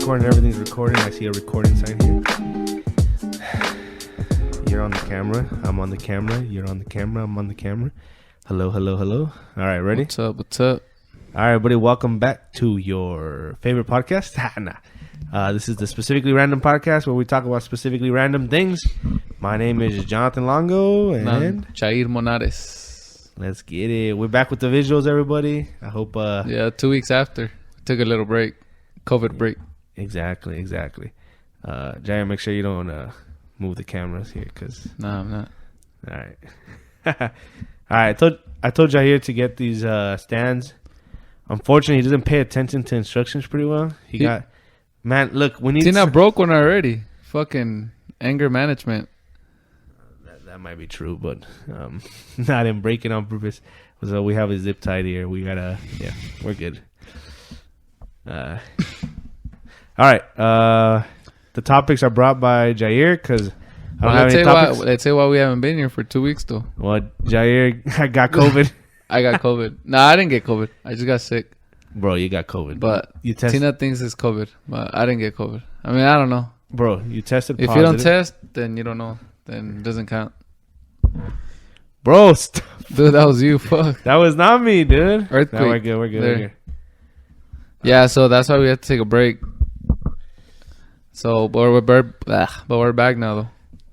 recording. Everything's recording. I see a recording sign here. You're on the camera. I'm on the camera. You're on the camera. I'm on the camera. Hello, hello, hello. All right, ready? What's up? What's up? All right, everybody. Welcome back to your favorite podcast. This is the Specifically Random Podcast where we talk about specifically random things. My name is Jonathan Longo. And Jair Monares. Let's get it. We're back with the visuals, everybody. I hope... Yeah, 2 weeks after. Took a little break. COVID break. Exactly. Jair, make sure you don't move the cameras here, because... No, I'm not. All right. All right. I told Jair to get these stands. Unfortunately, he doesn't pay attention to instructions pretty well. He got... Man, look, we need... Tina broke one already. Fucking anger management. That might be true, but not in breaking on purpose. So we have a zip tied here. We gotta... Yeah, we're good. All right. The topics are brought by Jair, because I don't have any topics. Let's say why we haven't been here for 2 weeks, though. Well, Jair got COVID. I got COVID. No, I didn't get COVID. I just got sick. Bro, you got COVID. But Tina thinks it's COVID, but I didn't get COVID. I mean, I don't know. Bro, you tested positive. If you don't test, then you don't know. Then it doesn't count. Bro, dude, that was you. Fuck. That was not me, dude. Earthquake. No, we're good. We're good. Yeah, so that's why we had to take a break. So, but we're back now, though.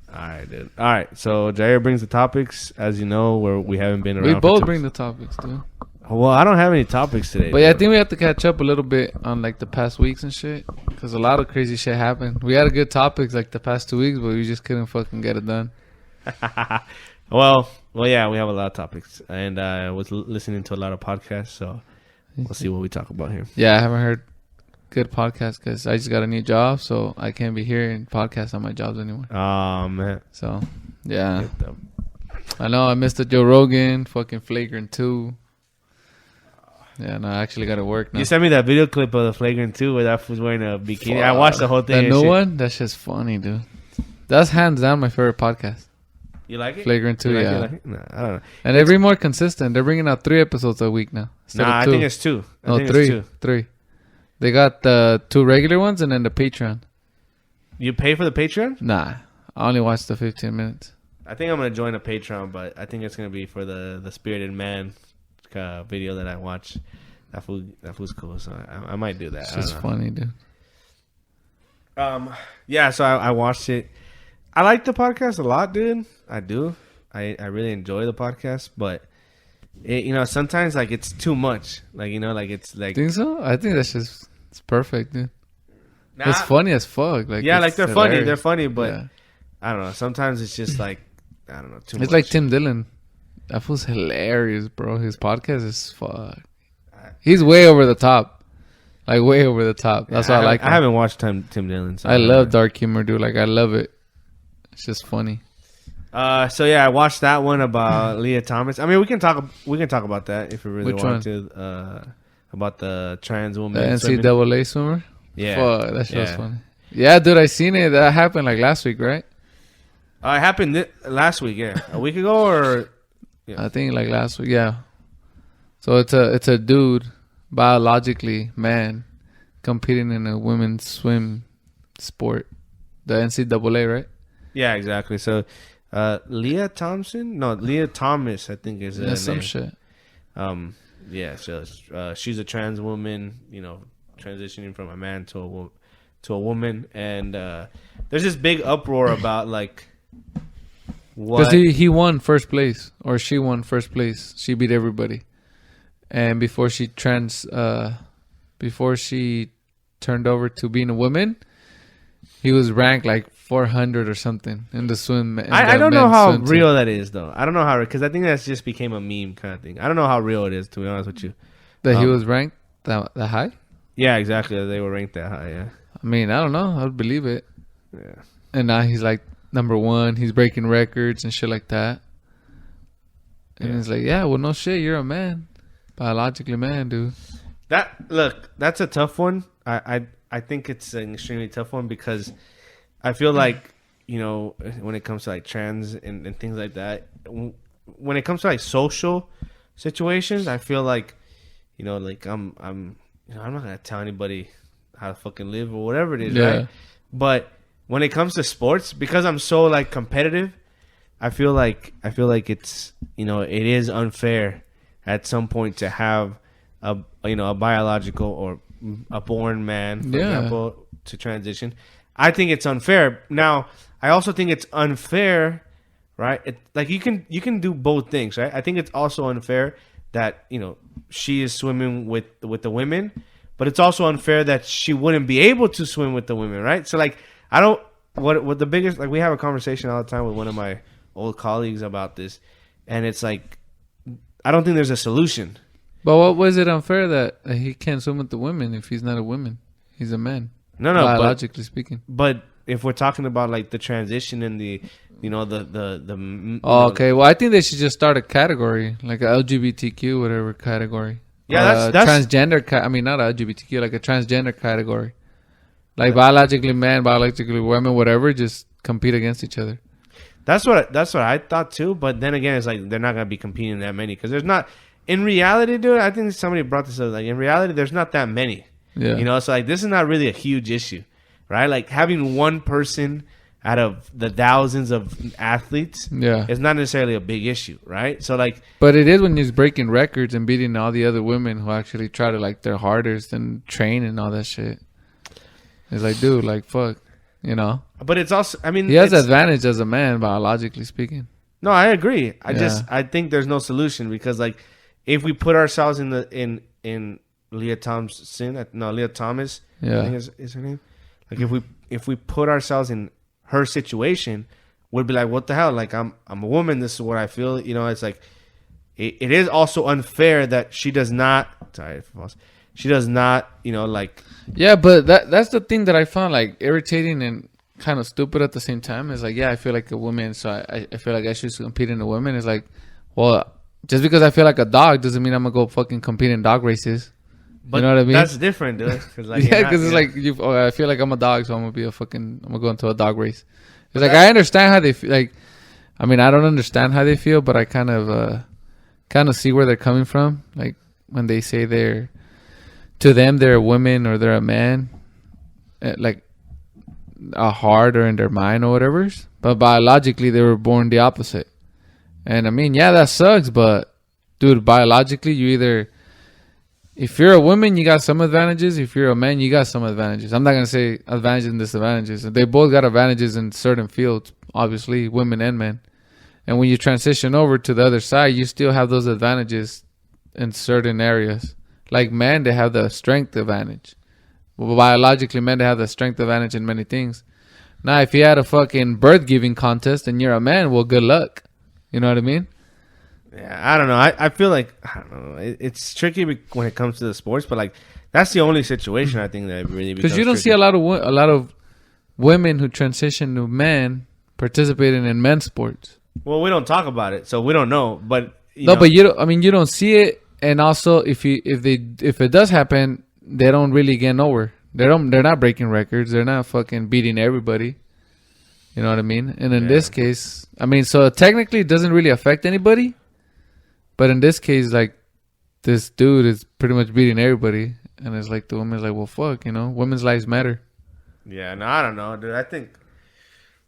All right, dude. All right, so Jair brings the topics, as you know, where we haven't been around. We both bring the topics, dude. Well, I don't have any topics today. But yeah, I think we have to catch up a little bit on like the past weeks and shit, because a lot of crazy shit happened. We had a good topics like the past 2 weeks, but we just couldn't fucking get it done. Well, yeah, we have a lot of topics, and I was listening to a lot of podcasts, so we'll see what we talk about here. Yeah, I haven't heard good podcasts because I just got a new job, so I can't be hearing podcasts on my jobs anymore. Oh, man. So, yeah. I know I missed the Joe Rogan, fucking Flagrant 2. Yeah, no, I actually got to work now. You sent me that video clip of the Flagrant 2 where that was wearing a bikini. I watched the whole thing. The new one? That's just funny, dude. That's hands down my favorite podcast. You like it? Flagrant 2, yeah. Like nah, I don't know. And they're being more consistent. They're bringing out 3 episodes a week now. I think it's 2. No, 3. 3. They got the 2 regular ones and then the Patreon. You pay for the Patreon? Nah. I only watched the 15 minutes. I think I'm going to join a Patreon, but I think it's going to be for the Spirited Man video that I watched. That food's cool, so I might do that. It's just funny, dude. Yeah, so I watched it. I like the podcast a lot, dude. I do. I really enjoy the podcast, but it, sometimes like it's too much. Like it's like. Think so? I think that's just it's perfect, dude. It's funny as fuck. Like yeah, like they're hilarious. funny. They're funny, but yeah. I don't know. Sometimes it's just like I don't know too much. It's like Tim Dillon. That fool's hilarious, bro. His podcast is fuck. He's way over the top. Like, way over the top. That's why I like him. I haven't watched Tim Dillon. So I love dark humor, dude. Like, I love it. It's just funny. So, yeah, I watched that one about Leah Thomas. I mean, we can talk about that if we really want to. About the trans woman. The NCAA swimmer? Yeah. Fuck, that show's funny. Yeah, dude, I seen it. That happened, like, last week, right? It happened last week, yeah. A week ago, or... Yeah. I think like last week, yeah. So it's a dude, biologically man, competing in a women's swim sport, the NCAA, right? Yeah, exactly. So Leah Thomas, I think is her name. Some shit. Yeah. So she's a trans woman, transitioning from a man to a woman, and there's this big uproar about like. Because he won first place, or she won first place. She beat everybody, and before she turned over to being a woman, he was ranked like 400 or something in the swim. I don't know how real that is, though. I don't know how, because I think that's just became a meme kind of thing. I don't know how real it is, to be honest with you. That he was ranked that high? Yeah, exactly. They were ranked that high. Yeah. I mean, I don't know. I would believe it. Yeah. And now he's like number 1. He's breaking records and shit like that. And it's like, yeah, well, no shit. You're a man. Biologically man, dude. That's a tough one. I think it's an extremely tough one because I feel like, when it comes to like trans and things like that, when it comes to like social situations, I feel like, like I'm not going to tell anybody how to fucking live or whatever it is, Yeah. right? But when it comes to sports, because I'm so like competitive, I feel like it's, you know, it is unfair at some point to have a biological or a born man, for example, to transition. I think it's unfair. Now, I also think it's unfair, right? Like you can do both things, right? I think it's also unfair that, you know, she is swimming with the women, but it's also unfair that she wouldn't be able to swim with the women, right? So like, I don't what the biggest, like, we have a conversation all the time with one of my old colleagues about this, and it's like, I don't think there's a solution. But what was it unfair that he can't swim with the women if he's not a woman? He's a man. No, biologically speaking. But if we're talking about like the transition and the, you know, the okay. Well, I think they should just start a category, like a LGBTQ, whatever category. Yeah, that's transgender. I mean, not a LGBTQ, like a transgender category. Like biologically man, biologically women, whatever. Just compete against each other. That's what I thought too. But then again, it's like they're not gonna be competing that many because there's not. In reality, dude, I think somebody brought this up. Like, in reality, there's not that many. Yeah. You know, so like this is not really a huge issue, right? Like having one person out of the thousands of athletes, is not necessarily a big issue, right? So like, but it is when he's breaking records and beating all the other women who actually try to like their hardest and train and all that shit. It's like, dude, like fuck, you know. But it's also, I mean, he has advantage as a man, biologically speaking. No, I agree. I think there's no solution because like, if we put ourselves in Leah Thompson, Leah Thomas, I think is her name. Like if we put ourselves in her situation, we'd be like, what the hell? Like I'm a woman. This is what I feel. You know, it's like it is also unfair that she does not. Sorry, she does not. You know, like. Yeah, but that's the thing that I found like irritating and kind of stupid at the same time. Is like, I feel like a woman, so I feel like I should compete in a woman. It's like, well. Just because I feel like a dog doesn't mean I'm gonna go fucking compete in dog races. But you know what I mean? That's different, dude. Cause like, because it's like I feel like I'm a dog, so I'm gonna go into a dog race. It's like I understand how they feel. Like, I mean, I don't understand how they feel, but I kind of see where they're coming from. Like when they say to them they're a woman or they're a man, like a heart or in their mind or whatever. But biologically, they were born the opposite. And I mean, that sucks, but dude, biologically, if you're a woman, you got some advantages. If you're a man, you got some advantages. I'm not going to say advantages and disadvantages. They both got advantages in certain fields, obviously, women and men. And when you transition over to the other side, you still have those advantages in certain areas. Like men, they have the strength advantage. Well, biologically, men, they have the strength advantage in many things. Now, if you had a fucking birth-giving contest and you're a man, well, good luck. You know what I mean? Yeah, I don't know. I feel like, I don't know. It's tricky when it comes to the sports, but like that's the only situation I think that really becomes because you don't see a lot of women who transition to men participating in men's sports. Well, we don't talk about it, so we don't know. But but you don't. I mean, you don't see it, and also if it does happen, they don't really get nowhere. They're not breaking records. They're not fucking beating everybody. You know what I mean? And in this case, I mean, so technically it doesn't really affect anybody. But in this case, like, this dude is pretty much beating everybody. And it's like, the woman's like, well, fuck, you know? Women's lives matter. Yeah, no, I don't know, dude. I think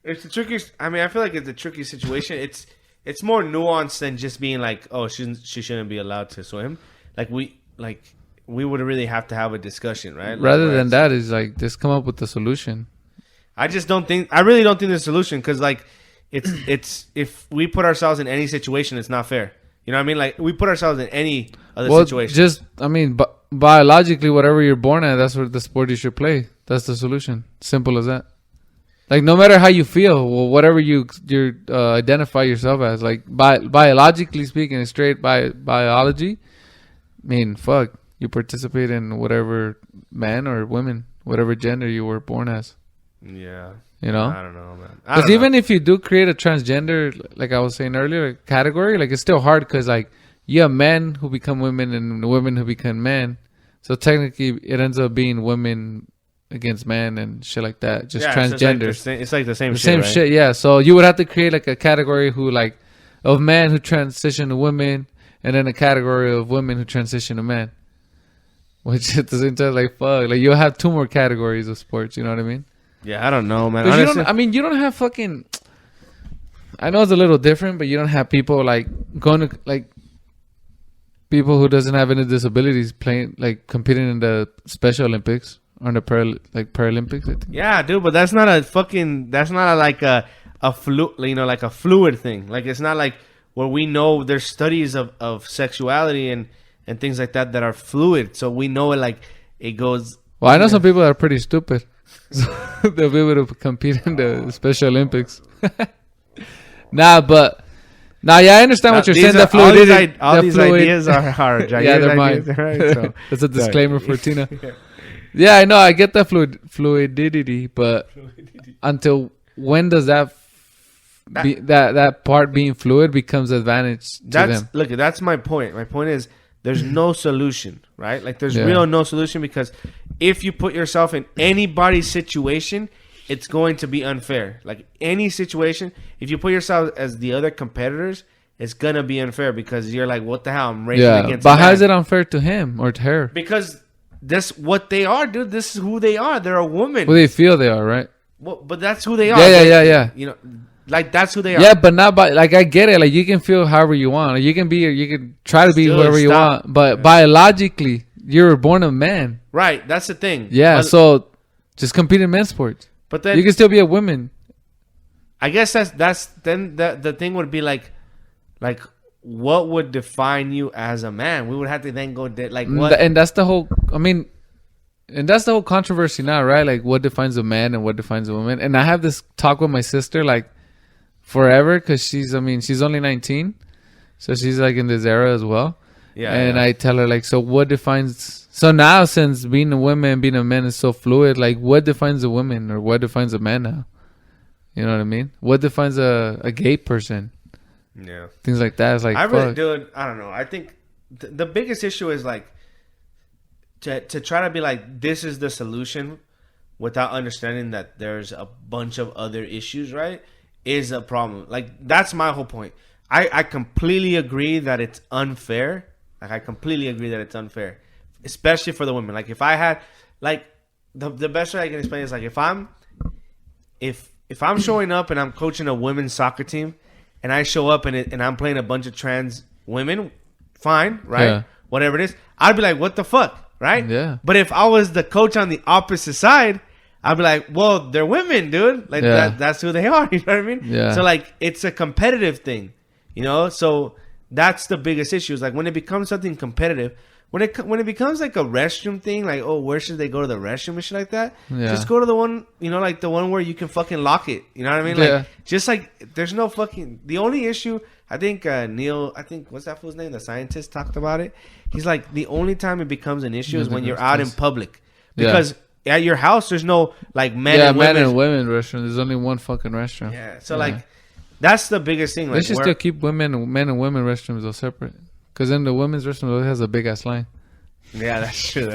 it's the trickiest. I mean, I feel like it's a tricky situation. It's more nuanced than just being like, oh, she shouldn't be allowed to swim. Like, we would really have to have a discussion, right? Like, rather than that, is like, just come up with a solution. I really don't think there's a solution because like it's if we put ourselves in any situation, it's not fair. You know what I mean? Like we put ourselves in any other situation. Biologically, whatever you're born at, that's what the sport you should play. That's the solution. Simple as that. Like no matter how you feel, or whatever you identify yourself as, like biologically speaking, straight biology. I mean, fuck, you participate in whatever man or women, whatever gender you were born as. Yeah. You know? I don't know, man. Because even if you do create a transgender, like I was saying earlier, category, like it's still hard because like you have men who become women and women who become men. So technically it ends up being women against men and shit like that. Just transgender. So it's like the same shit. Same right? shit, yeah. So you would have to create like a category of men who transition to women and then a category of women who transition to men. Which at the same time, like, fuck. Like, you'll have 2 more categories of sports. You know what I mean? Yeah, I don't know, man. You don't have fucking... I know it's a little different, but you don't have people, like, going to, like... People who doesn't have any disabilities playing, like, competing in the Special Olympics or in the Paralympics, I think. Yeah, dude, but that's not a like a like a fluid thing. Like, it's not like where we know there's studies of sexuality and things like that are fluid. So we know it, like, it goes. Well, I know some people that are pretty stupid. So they'll be able to compete in the Special Olympics. Yeah, I understand what you're saying. The fluidity, all these ideas are hard. Yeah, they're mine. Right? So, that's a disclaimer for Tina. Yeah, I know. I get that fluidity, but until when does that part being fluid becomes advantage to them? Look, that's my point. My point is there's no solution, right? Like, there's real no solution, because if you put yourself in anybody's situation, it's going to be unfair. Like, any situation, if you put yourself as the other competitors, it's going to be unfair, because you're like, what the hell? I'm racing against but how is it unfair to him or to her? Because that's what they are, dude. This is who they are. They're a woman. Well, they feel they are, right? Well, but that's who they are. Yeah. You know, like, that's who they are. Yeah, but not by, like, I get it. Like, you can feel however you want. Like, you can try to be whoever you want. But biologically, you were born a man. Right. That's the thing. Yeah. So just compete in men's sports. But then you can still be a woman. I guess that's then the thing would be like what would define you as a man? We would have to then go like what? And that's the whole. I mean, and that's the whole controversy now, right? Like, what defines a man and what defines a woman? And I have this talk with my sister like forever, because she's only 19, so she's like in this era as well. Yeah. And I tell her, like, so what defines? So now, since being a woman and being a man is so fluid, like, what defines a woman or what defines a man now? You know what I mean? What defines a gay person? Yeah. Things like that. It's like, I really do. I don't know. I think the biggest issue is like to try to be like, this is the solution without understanding that there's a bunch of other issues, right? Is a problem. Like, that's my whole point. I completely agree that it's unfair. Like, I completely agree that it's unfair, especially for the women. Like, if I had, like, the best way I can explain is, like, if I'm showing up and I'm coaching a women's soccer team, and I show up and I'm playing a bunch of trans women, fine, right? Yeah. Whatever it is, I'd be like, what the fuck, right? Yeah. But if I was the coach on the opposite side, I'd be like, well, they're women, dude. Like, that's who they are. You know what I mean? Yeah. So, like, it's a competitive thing, you know? So that's the biggest issue, is like when it becomes something competitive, when it becomes like a restroom thing, like, oh, where should they go to the restroom and shit like that? Yeah. Just go to the one, you know, like the one where you can fucking lock it. You know what I mean? Like, just like, there's no fucking, the only issue, I think what's that fool's name? The scientist talked about it. He's like, the only time it becomes an issue is when you're out in public. Because at your house, there's no, like, men and women restroom. There's only one fucking restroom. Yeah. So, like, that's the biggest thing. Like, they should still keep men and women restrooms all separate. Because then the women's restroom always has a big ass line. Yeah, that's true.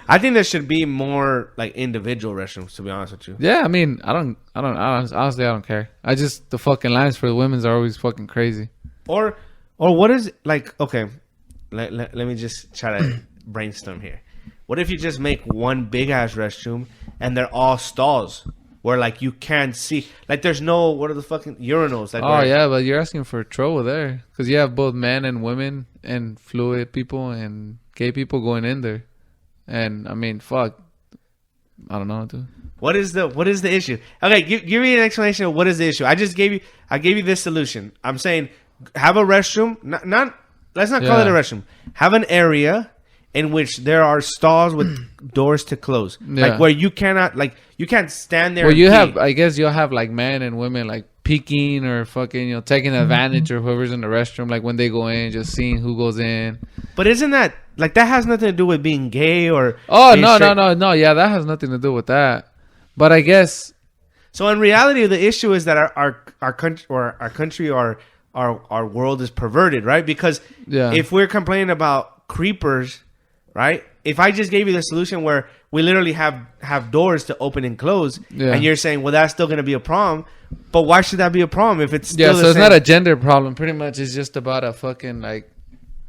I think there should be more like individual restrooms, to be honest with you. Yeah, I mean, honestly, I don't care. The fucking lines for the women's are always fucking crazy. Or what is, like, okay, let me just try to brainstorm here. What if you just make one big ass restroom and they're all stalls? Where, like, you can't see, like, there's no, what are the fucking urinals? Like, but you're asking for trouble there, because you have both men and women and fluid people and gay people going in there, and I mean, fuck, I don't know, dude. What is the issue? Okay, give me an explanation of what is the issue. I gave you this solution. I'm saying, have a restroom, let's not call it a restroom. Have an area in which there are stalls with doors to close, like where you cannot, like, you can't stand there. Well, I guess you'll have like men and women like peeking or fucking, you know, taking advantage of whoever's in the restroom, like when they go in, just seeing who goes in. But isn't that, like, that has nothing to do with being gay or? Oh, no. Yeah, that has nothing to do with that. But I guess. So in reality, the issue is that our country or our world is perverted, right? Because if we're complaining about creepers, right? If I just gave you the solution where we literally have doors to open and close, and you're saying, well, that's still going to be a problem. But why should that be a problem if it's still so it's not a gender problem. Pretty much, it's just about a fucking, like,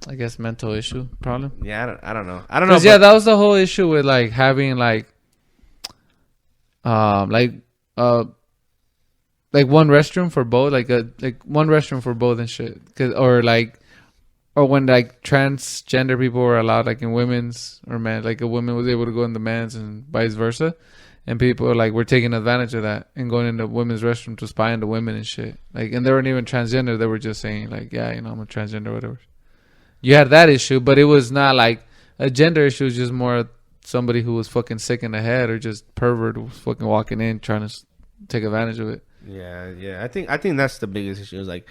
I guess mental issue problem. Yeah, I don't know. I don't know. Yeah, that was the whole issue with like having like like one restroom for both, like one restroom for both and shit. Or when like transgender people were allowed like in women's or men, like a woman was able to go in the men's and vice versa. And people like were taking advantage of that and going into women's restroom to spy on the women and shit. Like, and they weren't even transgender. They were just saying like, yeah, you know, I'm a transgender or whatever. You had that issue, but it was not like a gender issue. It was just more somebody who was fucking sick in the head or just pervert who was fucking walking in trying to take advantage of it. Yeah. I think that's the biggest issue. Is like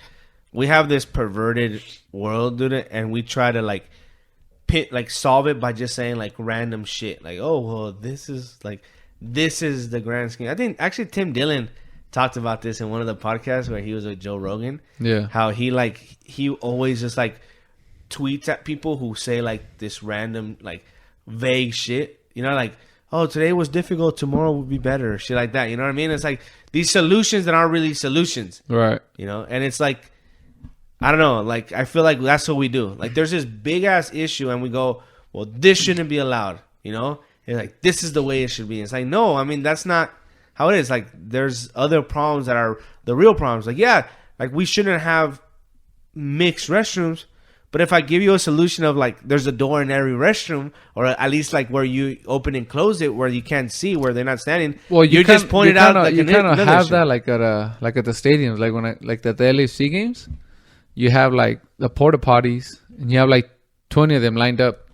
we have this perverted world, dude, and we try to like solve it by just saying like random shit. Like, oh well, this is the grand scheme. I think actually Tim Dillon talked about this in one of the podcasts where he was with Joe Rogan. Yeah. How he always just like tweets at people who say like this random like vague shit. You know, like, oh, today was difficult, tomorrow will be better. Shit like that. You know what I mean? It's like these solutions that aren't really solutions. Right. You know, and it's like, I don't know. Like, I feel like that's what we do. Like, there's this big ass issue and we go, well, this shouldn't be allowed. You know? It's like, this is the way it should be. It's like, no, I mean, that's not how it is. Like, there's other problems that are the real problems. Like, yeah, like we shouldn't have mixed restrooms. But if I give you a solution of like, there's a door in every restroom, or at least like where you open and close it, where you can't see, where they're not standing. Well, you just pointed out like you kind of have that like at the stadiums, like when like at the LAFC games, you have like the porta potties, and you have like 20 of them lined up,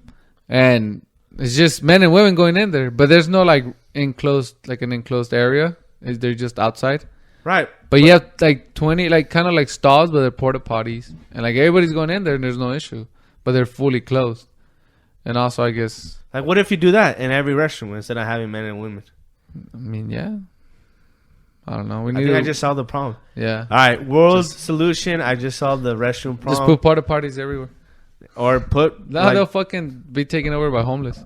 and it's just men and women going in there, but there's no like enclosed area. They're just outside. Right. But you have like 20, like kind of like stalls, but they're porta potties. And like everybody's going in there and there's no issue. But they're fully closed. And also, I guess. Like, what if you do that in every restroom instead of having men and women? I mean, yeah. I don't know. I just solved the problem. Yeah. All right. World solution. I just solved the restroom problem. Just put porta potties everywhere. Or put. Now they'll fucking be taken over by homeless.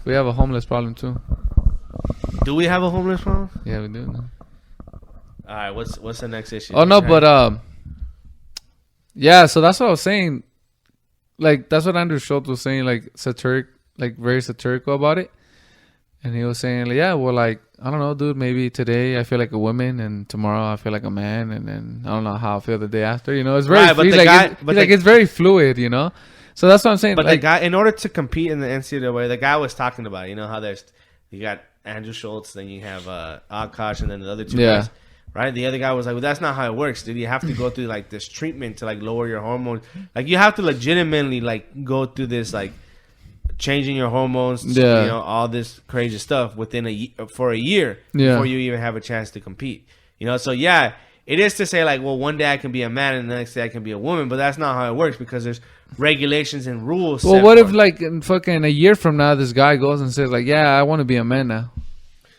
We have a homeless problem too. Do we have a homeless problem? Yeah, we do. No. All right, what's the next issue? Oh no, but yeah. So that's what I was saying. Like that's what Andrew Schultz was saying, like very satirical about it. And he was saying, like, yeah, well, like I don't know, dude. Maybe today I feel like a woman, and tomorrow I feel like a man, and then I don't know how I feel the day after. You know, it's very. Right, it's very fluid. You know, so that's what I'm saying. But like, the guy, in order to compete in the NCAA, the guy was talking about, you know, how you got Andrew Schultz, then you have Akash, and then the other two guys. Right, the other guy was like, "Well, that's not how it works, dude. You have to go through like this treatment to like lower your hormones. Like you have to legitimately like go through this like changing your hormones, to, you know, all this crazy stuff within for a year before you even have a chance to compete. You know, so yeah, it is to say like, well, one day I can be a man and the next day I can be a woman, but that's not how it works because there's regulations and rules. Well, what if like in fucking a year from now, this guy goes and says like, yeah, I want to be a man now.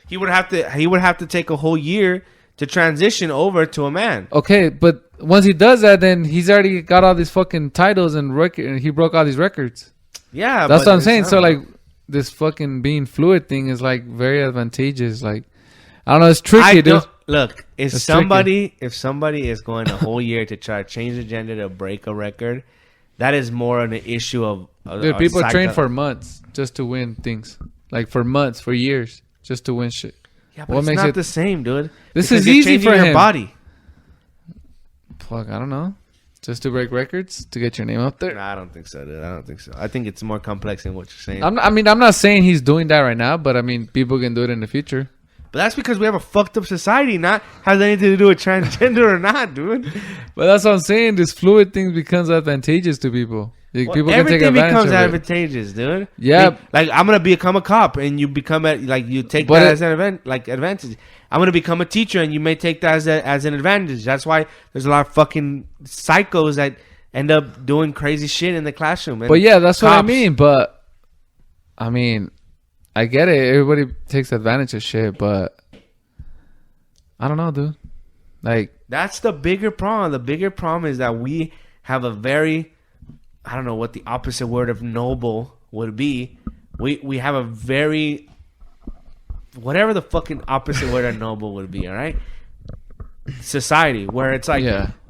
He would have to take a whole year to transition over to a man. Okay, but once he does that, then he's already got all these fucking titles and he broke all these records. Yeah, that's what I'm saying. So like this fucking being fluid thing is like very advantageous. Like I don't know, it's tricky, dude. Look, if somebody is going a whole year to try to change the gender to break a record, that is more an issue of dude. People train for months just to win things, like for months, for years, just to win shit. Yeah, but it's not the same, dude. This is easy for your body. Fuck, I don't know. Just to break records, to get your name up there? Nah, I don't think so, dude. I don't think so. I think it's more complex than what you're saying. I'm not saying he's doing that right now, but I mean, people can do it in the future. But that's because we have a fucked up society, not has anything to do with transgender or not, dude. But that's what I'm saying. This fluid thing becomes advantageous to people. Like, people can take advantage becomes of advantageous, dude. Yeah, like I'm gonna become a cop, and you become you take that as an advantage. I'm gonna become a teacher, and you may take that as an advantage. That's why there's a lot of fucking psychos that end up doing crazy shit in the classroom. But yeah, that's cops. What I mean. But I mean, I get it. Everybody takes advantage of shit, but I don't know, dude. Like that's the bigger problem. The bigger problem is that we have a very I don't know what the opposite word of noble would be. We have a very whatever the fucking opposite word of noble would be, all right? Society where it's like,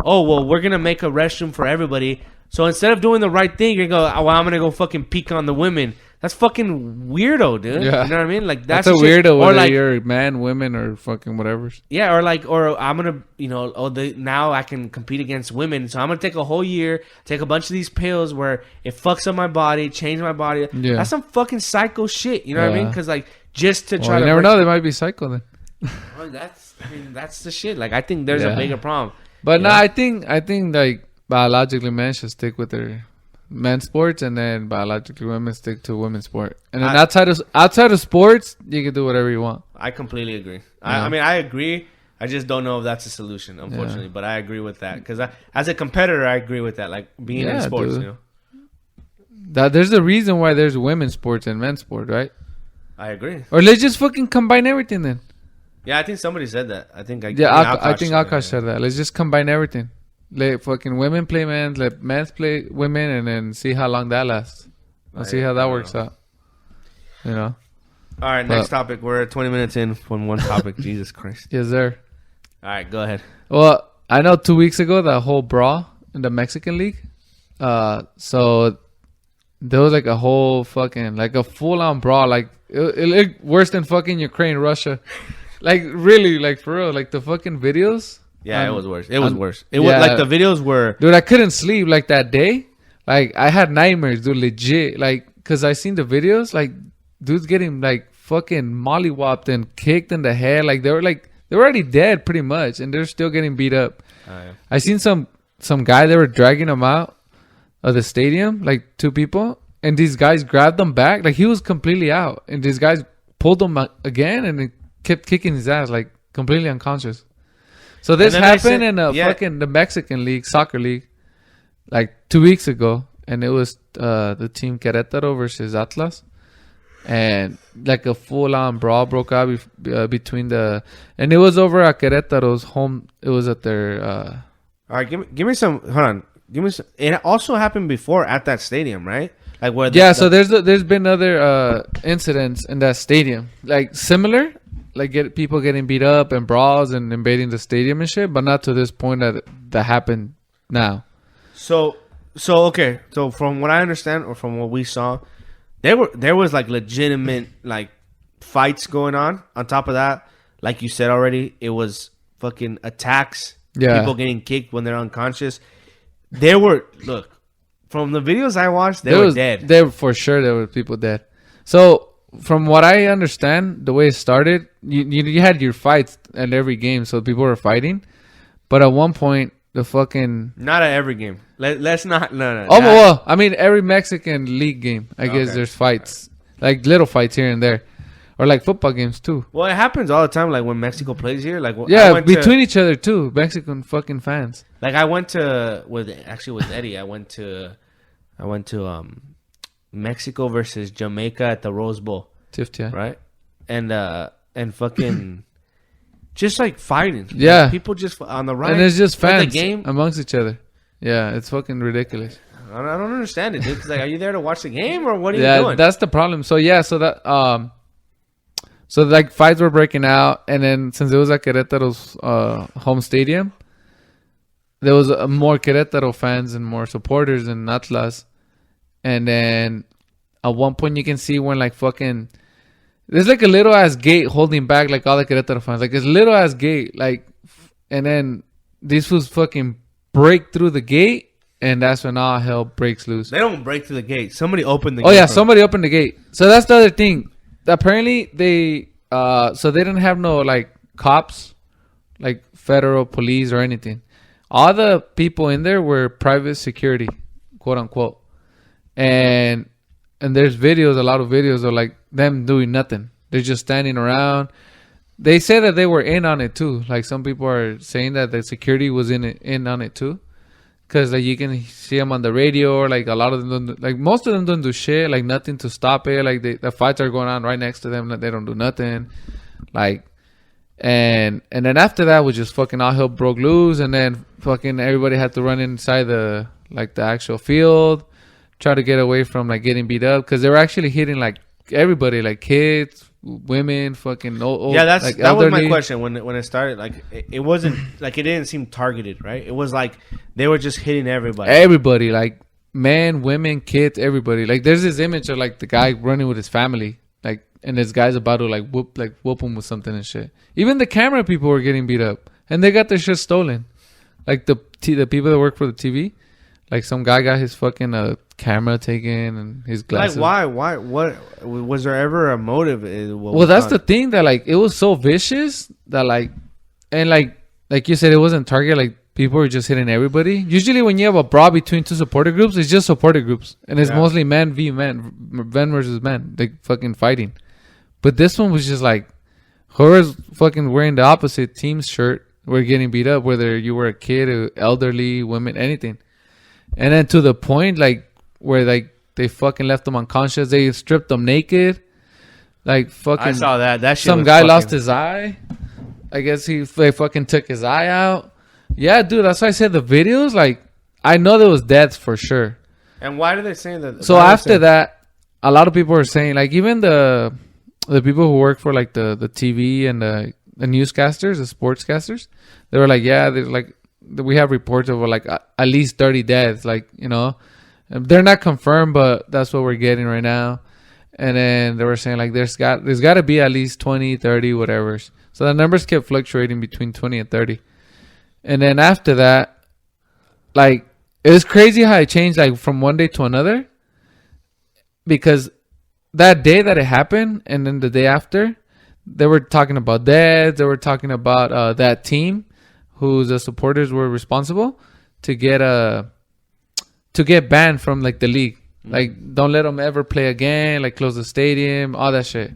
oh well, we're gonna make a restroom for everybody So instead of doing the right thing, you go, oh, well, I'm gonna go fucking peek on the women. That's fucking weirdo, dude. Yeah. You know what I mean? Like That's a weirdo, whether you're man, women, or fucking whatever. Yeah, or I'm gonna, now I can compete against women, so I'm gonna take a whole year, take a bunch of these pills where it fucks up my body, change my body. Yeah. That's some fucking psycho shit. You know what I mean? Because like just to try you to. never know, they might be psycho then. Well, that's the shit. Like I think there's a bigger problem. But no, I think like biologically men should stick with their men's sports, and then biologically women stick to women's sport. And then outside of sports, you can do whatever you want. I completely agree. I mean, I agree. I just don't know if that's a solution, unfortunately. But I agree with that because as a competitor, I agree with that. Like being in sports, dude. That there's a reason why there's women's sports and men's sport, right? I agree. Or let's just fucking combine everything then. Yeah, I think somebody said that. I think I think Akash said that. Let's just combine everything. Let fucking women play men, let men play women, and then see how long that lasts. And see how that works out. You know? All right, next topic. We're at 20 minutes in from one topic. Jesus Christ. Yes, sir. All right, go ahead. Well, I know 2 weeks ago, that whole brawl in the Mexican League. So there was like a whole fucking, like a full-on brawl. Like, it looked worse than fucking Ukraine, Russia. Like, really, like, for real. Like, the fucking videos. Yeah, it was worse. It was worse. It was like the videos were... Dude, I couldn't sleep like that day. Like, I had nightmares, dude, legit. Like, because I seen the videos, like, dudes getting, like, fucking mollywopped and kicked in the head. Like, they were already dead, pretty much. And they're still getting beat up. Yeah. I seen some guy, they were dragging him out of the stadium, like, 2 people. And these guys grabbed him back. Like, he was completely out. And these guys pulled him again and kept kicking his ass, like, completely unconscious. So this happened in fucking the Mexican league, soccer league, like 2 weeks ago, and it was the team Querétaro versus Atlas, and like a full-on brawl broke out between and it was over at Querétaro's home. It was at their. All right, give me some. Hold on, give me some. It also happened before at that stadium, right? Like where? So there's been other incidents in that stadium, like similar. Like people getting beat up and brawls and invading the stadium and shit, but not to this point that happened now. So okay. So from what I understand or from what we saw, there was like legitimate like fights going on. On top of that, like you said already, it was fucking attacks. Yeah. People getting kicked when they're unconscious. Look, from the videos I watched, they were dead. There were people dead. So from what I understand, the way it started, you had your fights at every game, so people were fighting. But at one point, the fucking... Not at every game. Let's not... No. Oh, well, I mean, every Mexican league game, I guess there's fights. Like little fights here and there. Or like football games, too. Well, it happens all the time, like when Mexico plays here. Like between each other, too. Mexican fucking fans. Like I went to... with Eddie, I went to Mexico versus Jamaica at the Rose Bowl. Right? And fucking just like fighting. Yeah. Like people just on the right. And it's just fans the game amongst each other. Yeah, it's fucking ridiculous. I don't understand it, dude. Cause like, are you there to watch the game or what are you doing? Yeah, that's the problem. So like fights were breaking out, and then since it was at Querétaro's home stadium, there was more Querétaro fans and more supporters than Atlas. And then at one point you can see when like fucking there's like a little ass gate holding back like all the Querétaro fans. Like it's little ass gate, like, and then these fools fucking break through the gate, and that's when all hell breaks loose. They don't break through the gate. Somebody opened the gate. Oh yeah, somebody opened the gate. So that's the other thing. Apparently they didn't have no like cops, like federal police or anything. All the people in there were private security, quote unquote. And there's videos, a lot of videos of like them doing nothing. They're just standing around. They say that they were in on it too. Like some people are saying that the security was in on it too. Cause like you can see them on the radio, or like a lot of them don't, like most of them don't do shit, like nothing to stop it. Like the fights are going on right next to them, they don't do nothing. Like, and then after that was just fucking all hell broke loose, and then fucking everybody had to run inside the actual field, try to get away from like getting beat up, because they were actually hitting like everybody, like kids, women, fucking old. Yeah, like that was my question when it started. Like it wasn't like it didn't seem targeted, right? It was like they were just hitting everybody. Everybody, like men, women, kids, everybody. Like there's this image of like the guy running with his family, like, and this guy's about to like whoop him with something and shit. Even the camera people were getting beat up, and they got their shit stolen. Like the people that work for the TV, like some guy got his fucking camera taken and his glasses. Like why? What was there ever a motive? Well, that's the thing, that like it was so vicious that like, and like you said, it wasn't Target. Like people were just hitting everybody. Usually when you have a brawl between two supporter groups, it's just supporter groups, and it's mostly men versus men, like fucking fighting. But this one was just like, whoever's fucking wearing the opposite team's shirt were getting beat up, whether you were a kid or elderly, women, anything. And then to the point like where like they fucking left them unconscious. They stripped them naked. Like fucking. I saw that. That shit. Some guy lost his eye. I guess they fucking took his eye out. Yeah, dude. That's why I said the videos. Like, I know there was deaths for sure. And why did they say that? So after that, a lot of people were saying, like, even the people who work for like the TV and the newscasters, the sportscasters, they were like, yeah, there's like, we have reports of like at least 30 deaths. Like, you know, they're not confirmed, but that's what we're getting right now. And then they were saying like there's got to be at least 20, 30, whatever. So the numbers kept fluctuating between 20 and 30. And then after that, like, it was crazy how it changed like from one day to another. Because that day that it happened and then the day after, they were talking about deaths. They were talking about that team whose supporters were responsible to get banned from like the league. Like, don't let them ever play again. Like, close the stadium, all that shit.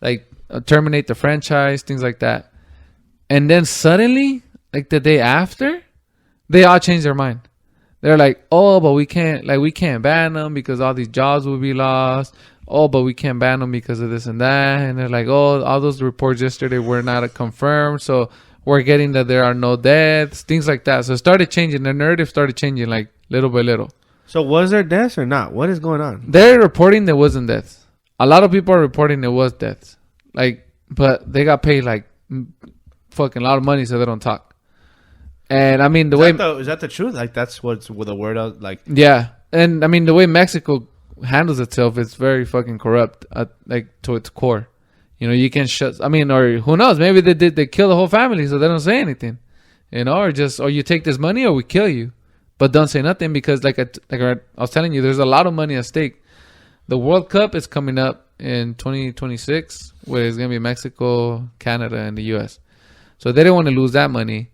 Like, terminate the franchise, things like that. And then suddenly, like the day after, they all changed their mind. They're like, oh, but we can't ban them because all these jobs will be lost. Oh, but we can't ban them because of this and that. And they're like, oh, all those reports yesterday were not confirmed. So we're getting that there are no deaths, things like that. So it started changing. The narrative started changing like little by little. So was there deaths or not? What is going on? They're reporting there wasn't deaths. A lot of people are reporting there was deaths. Like, but they got paid like fucking a lot of money so they don't talk. And I mean, is that the truth? Like, that's what's with the word out. Like, yeah. And I mean, the way Mexico handles itself, it's very fucking corrupt, like to its core. You know, you can or who knows? Maybe they kill the whole family so they don't say anything. You know, or you take this money or we kill you. But don't say nothing because, like I was telling you, there's a lot of money at stake. The World Cup is coming up in 2026, where it's going to be Mexico, Canada, and the U.S. So they didn't want to lose that money.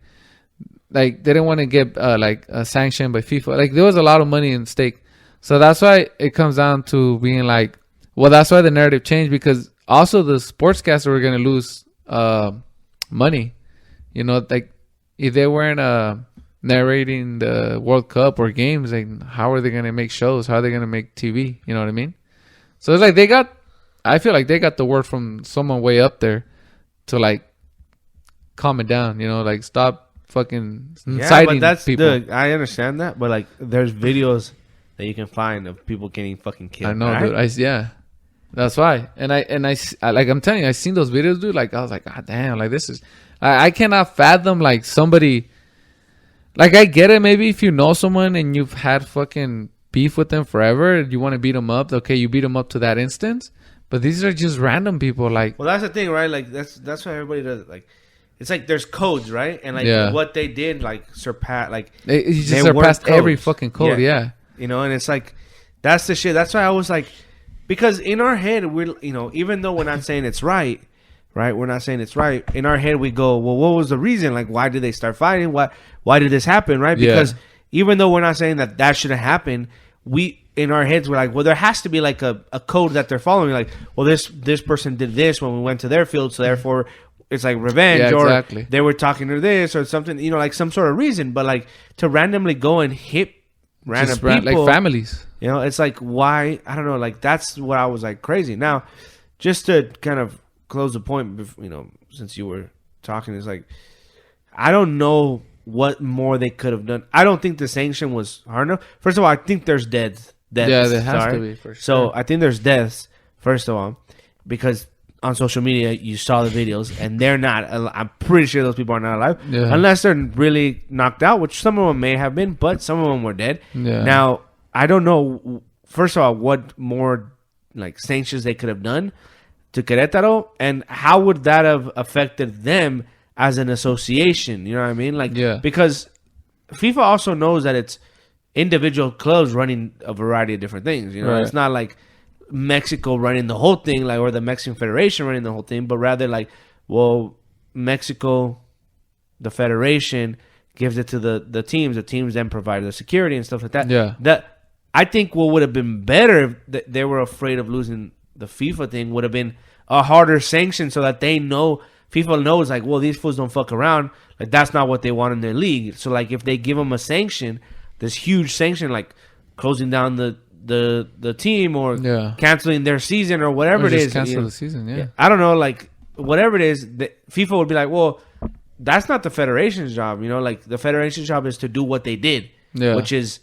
Like, they didn't want to get, sanctioned by FIFA. Like, there was a lot of money in stake. So that's why it comes down to being like, well, that's why the narrative changed, because also the sportscasters were going to lose money. You know, like, if they weren't narrating the World Cup or games, like, how are they going to make shows? How are they going to make TV? You know what I mean? So it's like I feel like they got the word from someone way up there to like calm it down, you know, like stop fucking inciting people. I understand that, but like there's videos that you can find of people getting fucking killed. I know, right? Dude. That's why. And I like, I'm telling you, I seen those videos, dude. Like, I was like, God damn, like this is, I cannot fathom like somebody. Like, I get it. Maybe if you know someone and you've had fucking beef with them forever, you want to beat them up. Okay, you beat them up to that instance. But these are just random people. Like, well, that's the thing, right? Like, that's what everybody does. Like, it's like there's codes, right? And like what they did, like you just surpassed every fucking code. Yeah. You know, and it's like that's the shit. That's why I was like, because in our head, we're, you know, even though we're not saying it's right. We're not saying it's right. In our head, we go, well, what was the reason? Like, why did they start fighting? Why did this happen? Right? Because even though we're not saying that shouldn't happen, we, in our heads, we're like, well, there has to be like a code that they're following. Like, well, this person did this when we went to their field, so therefore it's like revenge, or they were talking to this or something, you know, like some sort of reason. But like to randomly go and hit random people, like families, you know, it's like, why? I don't know. Like, that's what I was like crazy. Now, just to kind of close the point, you know, since you were talking, is like, I don't know what more they could have done. I don't think the sanction was hard enough. First of all, I think there's deaths. Yeah, there has to be, for sure. So I think there's deaths, first of all, because on social media you saw the videos and they're not, I'm pretty sure those people are not alive, unless they're really knocked out, which some of them may have been, but some of them were dead. Now, I don't know. First of all, what more like sanctions they could have done to Querétaro, and how would that have affected them as an association? You know what I mean? Like, because FIFA also knows that it's individual clubs running a variety of different things. You know, it's not like Mexico running the whole thing, like, or the Mexican Federation running the whole thing, but rather like, well, Mexico, the federation gives it to the teams. The teams then provide the security and stuff like that. Yeah. That I think what would have been better if they were afraid of losing the FIFA thing would have been a harder sanction so that they know, FIFA knows, like, well, these fools don't fuck around. Like, that's not what they want in their league. So, like, if they give them a sanction, this huge sanction, like closing down the team or canceling their season or whatever it is. Cancel the season, I don't know, like, whatever it is, FIFA would be like, well, that's not the federation's job. You know, like, the federation's job is to do what they did, which is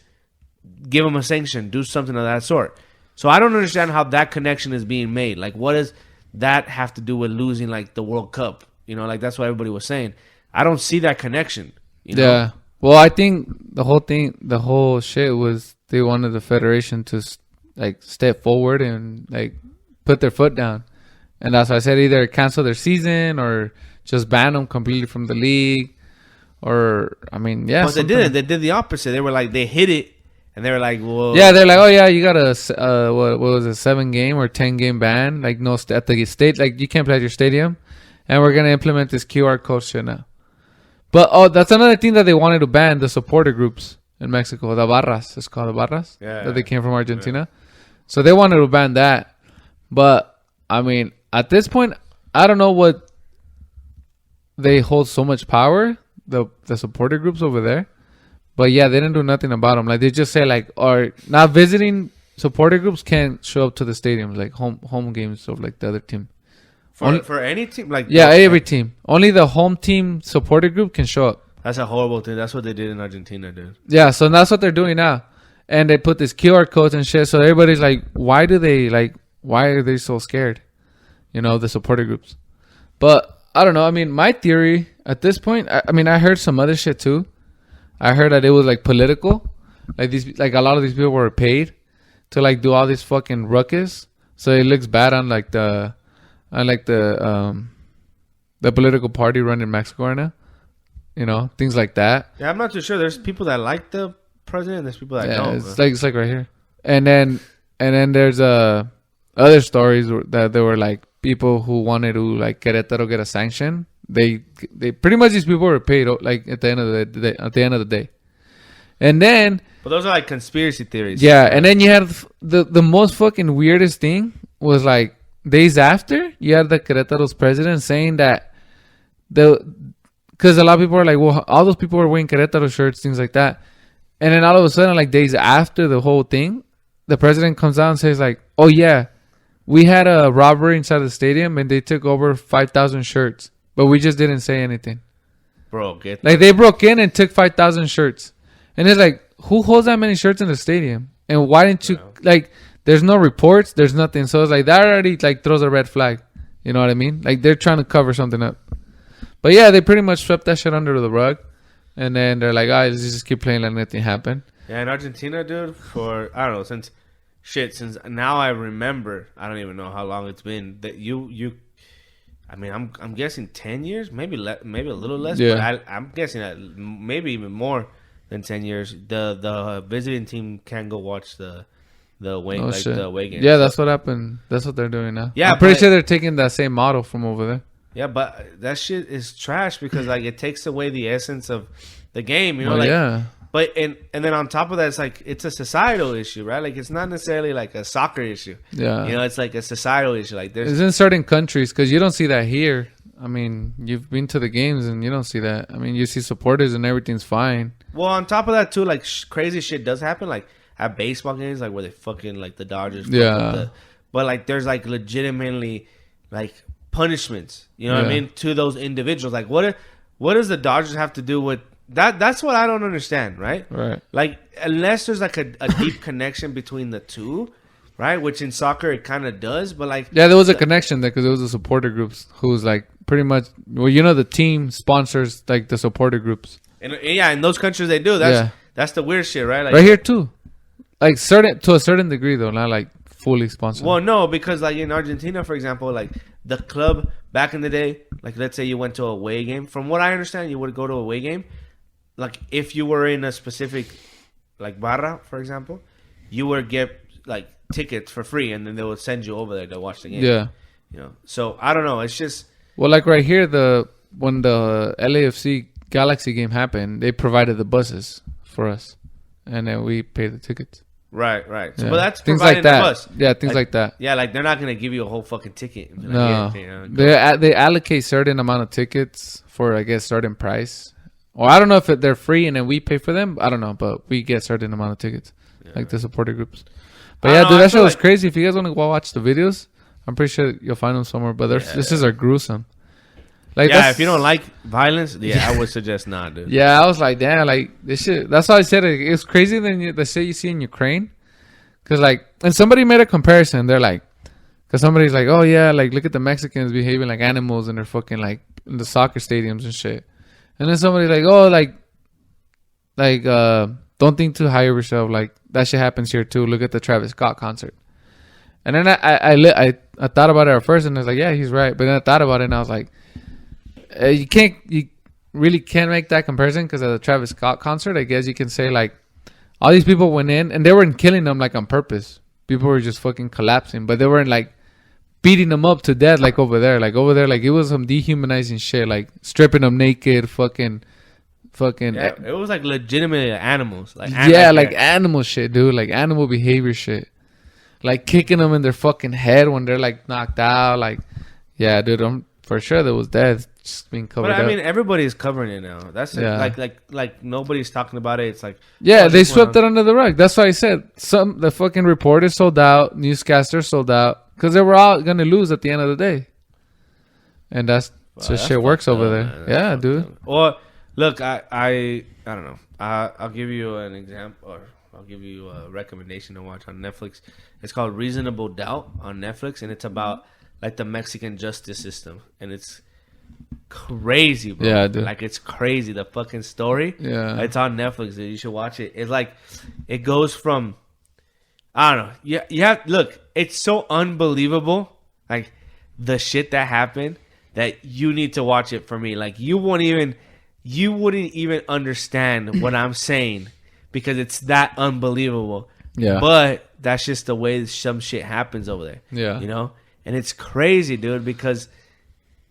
give them a sanction, do something of that sort. So I don't understand how that connection is being made. Like, what does that have to do with losing, like, the World Cup? You know, like, that's what everybody was saying. I don't see that connection. You know? Yeah. Well, I think the whole shit was they wanted the federation to, like, step forward and, like, put their foot down. And that's why I said either cancel their season or just ban them completely from the league. Or, I mean, But they didn't. They did the opposite. They were like, they hit it. And they were like, well... Yeah, they're like, oh, yeah, you got a, what was it, 7-game or 10-game ban? Like, no, at the state, like, you can't play at your stadium. And we're going to implement this QR code shit now. But, that's another thing that they wanted to ban, the supporter groups in Mexico. The barras. It's called the barras. Yeah. That they came from Argentina. Yeah. So they wanted to ban that. But, I mean, at this point, I don't know what... They hold so much power, the supporter groups over there. But yeah, they didn't do nothing about them. Like, they just say, like, or not visiting supporter groups can't show up to the stadiums, like home games of, like, the other team. For any team, like, every team. Only the home team supporter group can show up. That's a horrible thing. That's what they did in Argentina, dude. Yeah, so that's what they're doing now, and they put this QR codes and shit. So everybody's like, why are they so scared? You know, the supporter groups. But I don't know. I mean, my theory at this point, I heard some other shit too. I heard that it was, like, political. Like, a lot of these people were paid to, like, do all this fucking ruckus. So it looks bad on, like, the political party running Mexico right now. You know, things like that. Yeah, I'm not too sure. There's people that like the president. There's people that don't. It's like right here. And then there's other stories that there were, like, people who wanted to, like, Querétaro get a sanction. They pretty much, these people were paid, like, at the end of the day. And then, but those are, like, conspiracy theories. Yeah, and then you had the most fucking weirdest thing was, like, days after, you had the Querétaro's president saying that because a lot of people are like, well, all those people were wearing Querétaro shirts, things like that. And then all of a sudden, like, days after the whole thing, the president comes out and says, like, oh yeah, we had a robbery inside the stadium and they took over 5,000 shirts. But we just didn't say anything. Bro, they broke in and took 5,000 shirts. And it's like, who holds that many shirts in the stadium? And why didn't you, like, there's no reports, there's nothing. So it's like, that already, like, throws a red flag. You know what I mean? Like, they're trying to cover something up. But yeah, they pretty much swept that shit under the rug. And then they're like, let's just keep playing like nothing happened. Yeah, in Argentina, dude, I don't know, since now I remember, I don't even know how long it's been, that I mean, I'm guessing 10 years, maybe a little less, but I'm guessing that maybe even more than 10 years. The visiting team can go watch the away game. Yeah, that's what happened. That's what they're doing now. Yeah, I'm pretty sure they're taking that same model from over there. Yeah, but that shit is trash because, like, it takes away the essence of the game. You know, yeah. But and then on top of that, it's like it's a societal issue, right? Like, it's not necessarily like a soccer issue. Yeah, you know, it's like a societal issue. Like, it's in certain countries because you don't see that here. I mean, you've been to the games and you don't see that. I mean, you see supporters and everything's fine. Well, on top of that too, like, crazy shit does happen, like at baseball games, like where they fucking, like, the Dodgers. But, like, there's, like, legitimately, like, punishments. You know what I mean, to those individuals. Like, what does the Dodgers have to do with that? That's what I don't understand, right? Right. Like, unless there's, like, a deep connection between the two, right? Which in soccer it kind of does, but, like, there was a connection there because it was the supporter groups who's, like, pretty much, well, you know, the team sponsors, like, the supporter groups. And yeah, in those countries they do. That's the weird shit, right? Like, right here too. Like to a certain degree though, not like fully sponsored. Well, no, because like in Argentina, for example, like the club back in the day, like let's say you went to a away game. From what I understand, you would go to a away game. Like if you were in a specific like barra, for example, you would get like tickets for free, and then they would send you over there to watch the game. Yeah. You know, so I don't know. It's just Well, like right here, when the LAFC Galaxy game happened, they provided the buses for us, and then we paid the tickets. right. So, Yeah. but that's things like that. The bus. Yeah, things like that. Yeah, like they're not gonna give you a whole fucking ticket. Like, No, yeah, you know, they allocate certain amount of tickets for I guess certain price. Or I don't know if they're free and then we pay for them. I don't know, but we get certain amount of tickets, like the supporter groups. But yeah, dude, that show was crazy. If you guys want to go watch the videos, I'm pretty sure you'll find them somewhere. But this is gruesome. Like, yeah, if you don't like violence, I would suggest not, dude. Yeah, I was like, damn, like this shit. That's why I said it's crazier than the shit you see in Ukraine. Cause like, and somebody made a comparison. They're like, cause somebody's like, oh yeah, like look at the Mexicans behaving like animals and they're fucking like in the soccer stadiums and shit. And then somebody's like, oh, don't think too high of yourself. Like that shit happens here too. Look at the Travis Scott concert. And then I thought about it at first, and I was like, yeah, he's right. But then I thought about it, and I was like, you really can't make that comparison because of the Travis Scott concert. I guess you can say like all these people went in and they weren't killing them like on purpose. People were just fucking collapsing, but they weren't like beating them up to death like over there. Like over there, like it was some dehumanizing shit, like stripping them naked, fucking. Yeah, it was like legitimately animals. Like like animal shit, dude. Like animal behavior shit. Like kicking them in their fucking head when they're like knocked out. Like, yeah, dude. I'm for sure there was death just being covered. But I up. mean, everybody's covering it now. That's like nobody's talking about it. It's like they swept it under the rug. That's why I said the fucking reporters sold out, newscasters sold out because they were all gonna lose at the end of the day. And that's shit works over there. Man. Yeah, dude. Or look, I don't know. I'll give you an example, or I'll give you a recommendation to watch on Netflix. It's called Reasonable Doubt on Netflix, and it's about like the Mexican justice system, and it's crazy, bro. Yeah, dude. Like it's crazy. The fucking story. Yeah, it's on Netflix. Dude. You should watch it. It's like it goes from I don't know. Yeah, you have look. It's so unbelievable. Like the shit that happened that you need to watch it for me. Like you wouldn't even understand what I'm saying because it's that unbelievable. Yeah. But that's just the way some shit happens over there. Yeah. You know? And it's crazy, dude, because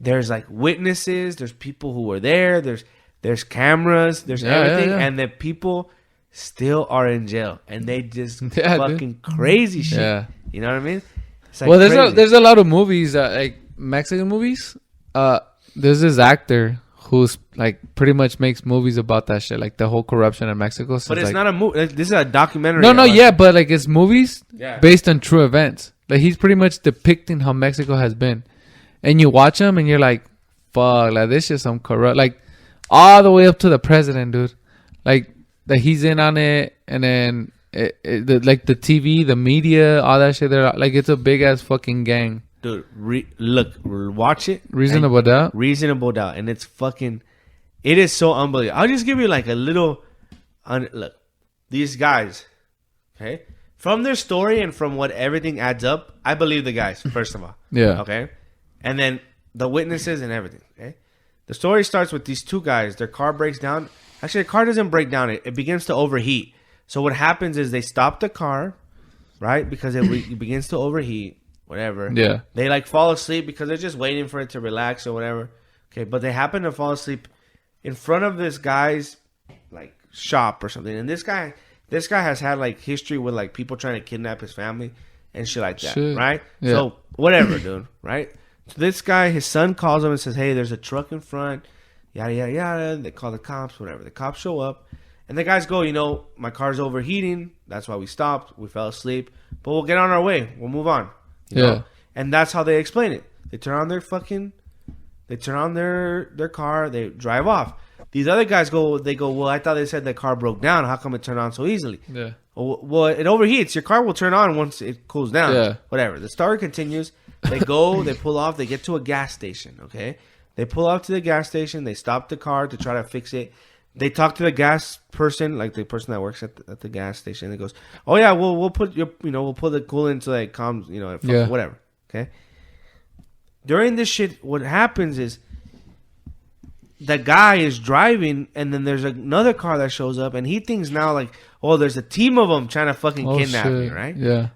there's like witnesses, there's people who were there, there's cameras, there's everything, and the people still are in jail and they just fucking crazy shit. Yeah. You know what I mean? It's like there's a lot of movies, like Mexican movies. There's this actor who's like pretty much makes movies about that shit, like the whole corruption in Mexico. So but it's like, not a movie. This is a documentary. No, but like it's movies based on true events. Like he's pretty much depicting how Mexico has been, and you watch them and you're like, "Fuck, like this is some corrupt." Like all the way up to the president, dude. Like that he's in on it, and then like the TV, the media, all that shit. They're like it's a big ass fucking gang. Dude, watch it. Reasonable Doubt. Reasonable Doubt, and it's fucking. It is so unbelievable. I'll just give you like a little. Look, these guys, okay, from their story and from what everything adds up, I believe the guys. First of all, yeah, okay, and then the witnesses and everything. Okay, the story starts with these two guys. Their car breaks down. Actually, the car doesn't break down. It begins to overheat. So what happens is they stop the car, right, because it begins to overheat. Whatever. Yeah. They like fall asleep because they're just waiting for it to relax or whatever. Okay, but they happen to fall asleep in front of this guy's like shop or something. And this guy has had like history with like people trying to kidnap his family and shit like that. Shit. Right? Yeah. So whatever, dude. Right? So this guy, his son calls him and says, "Hey, there's a truck in front." Yada yada yada. They call the cops, whatever. The cops show up and the guys go, my car's overheating. That's why we stopped. We fell asleep. But we'll get on our way. We'll move on. You know? And that's how they explain it. They turn on their car, they drive off. These other guys go, well, I thought they said the car broke down. How come it turned on so easily? Yeah. Well, it overheats. Your car will turn on once it cools down. Yeah. Whatever. The story continues. They go, they pull off, they get to a gas station, okay? They pull out to the gas station, they stop the car to try to fix it. They talk to the gas person, like the person that works at the gas station. It goes, "Oh yeah, we'll put we'll put the coolant so that it calms, whatever." Okay. During this shit, what happens is the guy is driving, and then there's another car that shows up, and he thinks now like, "Oh, there's a team of them trying to fucking kidnap me," right? Yeah.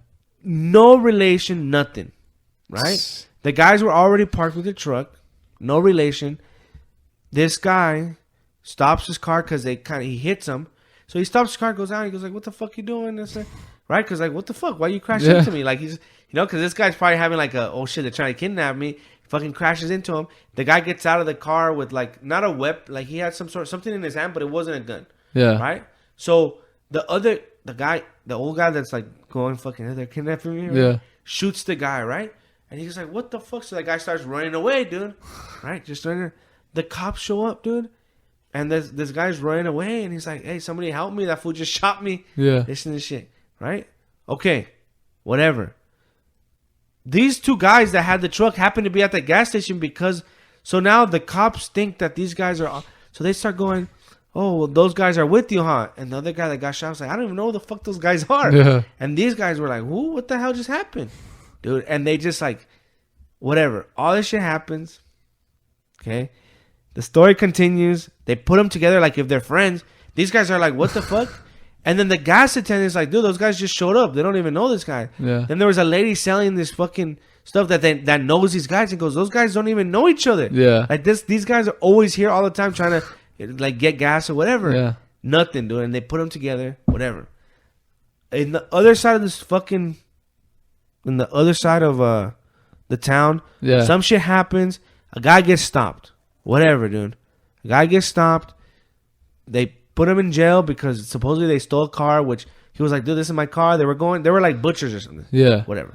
No relation, nothing, right? The guys were already parked with the truck, no relation. This guy stops his car because he hits him. So he stops his car, goes out, he goes like, "What the fuck you doing?" Right? Because like, what the fuck? Why you crashing into me? Like he's, because this guy's probably having like oh shit, they're trying to kidnap me. Fucking crashes into him. The guy gets out of the car with like not a weapon, like he had something in his hand, but it wasn't a gun. Yeah. Right. So the old guy that's like going fucking, they're kidnapping me. Right? Yeah. Shoots the guy, right? And he's like, "What the fuck?" So the guy starts running away, dude. Right? Just running. The cops show up, dude. And this guy's running away, and he's like, "Hey, somebody help me! That fool just shot me." Yeah. This and this shit, right? Okay, whatever. These two guys that had the truck happen to be at the gas station so now the cops think that these guys are. So they start going, "Oh, well, those guys are with you, huh?" And the other guy that got shot was like, "I don't even know who the fuck those guys are." Yeah. And these guys were like, "Who? What the hell just happened, dude?" And they just like, whatever. All this shit happens. Okay. The story continues. They put them together like if they're friends. These guys are like, "What the fuck?" And then the gas attendant's like, "Dude, those guys just showed up. They don't even know this guy." Yeah. Then there was a lady selling this fucking stuff that knows these guys and goes, "Those guys don't even know each other." Yeah. Like these guys are always here all the time trying to like get gas or whatever. Yeah. Nothing, dude. And they put them together, whatever. In the other side of the town, Yeah. some shit happens. A guy gets stopped. Whatever, dude. A guy gets stopped. They put him in jail because supposedly they stole a car, which he was like, "Dude, this is my car." They were like butchers or something. Yeah. Whatever.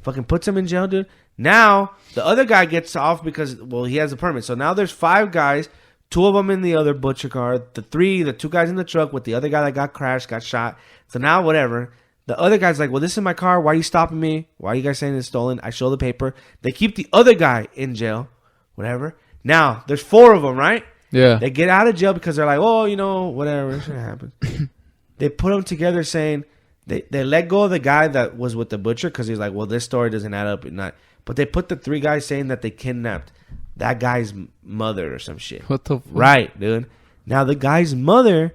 Fucking puts him in jail, dude. Now, the other guy gets off because, well, he has a permit. So now there's 5 guys, 2 of them in the other butcher car, the 2 guys in the truck with the other guy that got shot. So now, whatever. The other guy's like, "Well, this is my car. Why are you stopping me? Why are you guys saying it's stolen?" I show the paper. They keep the other guy in jail. Whatever. Now, there's 4 of them, right? Yeah. They get out of jail because they're like, "Oh, whatever. Shit happens." They put them together saying they let go of the guy that was with the butcher because he's like, "Well, this story doesn't add up." But they put the 3 guys saying that they kidnapped that guy's mother or some shit. What the fuck? Right, dude. Now, the guy's mother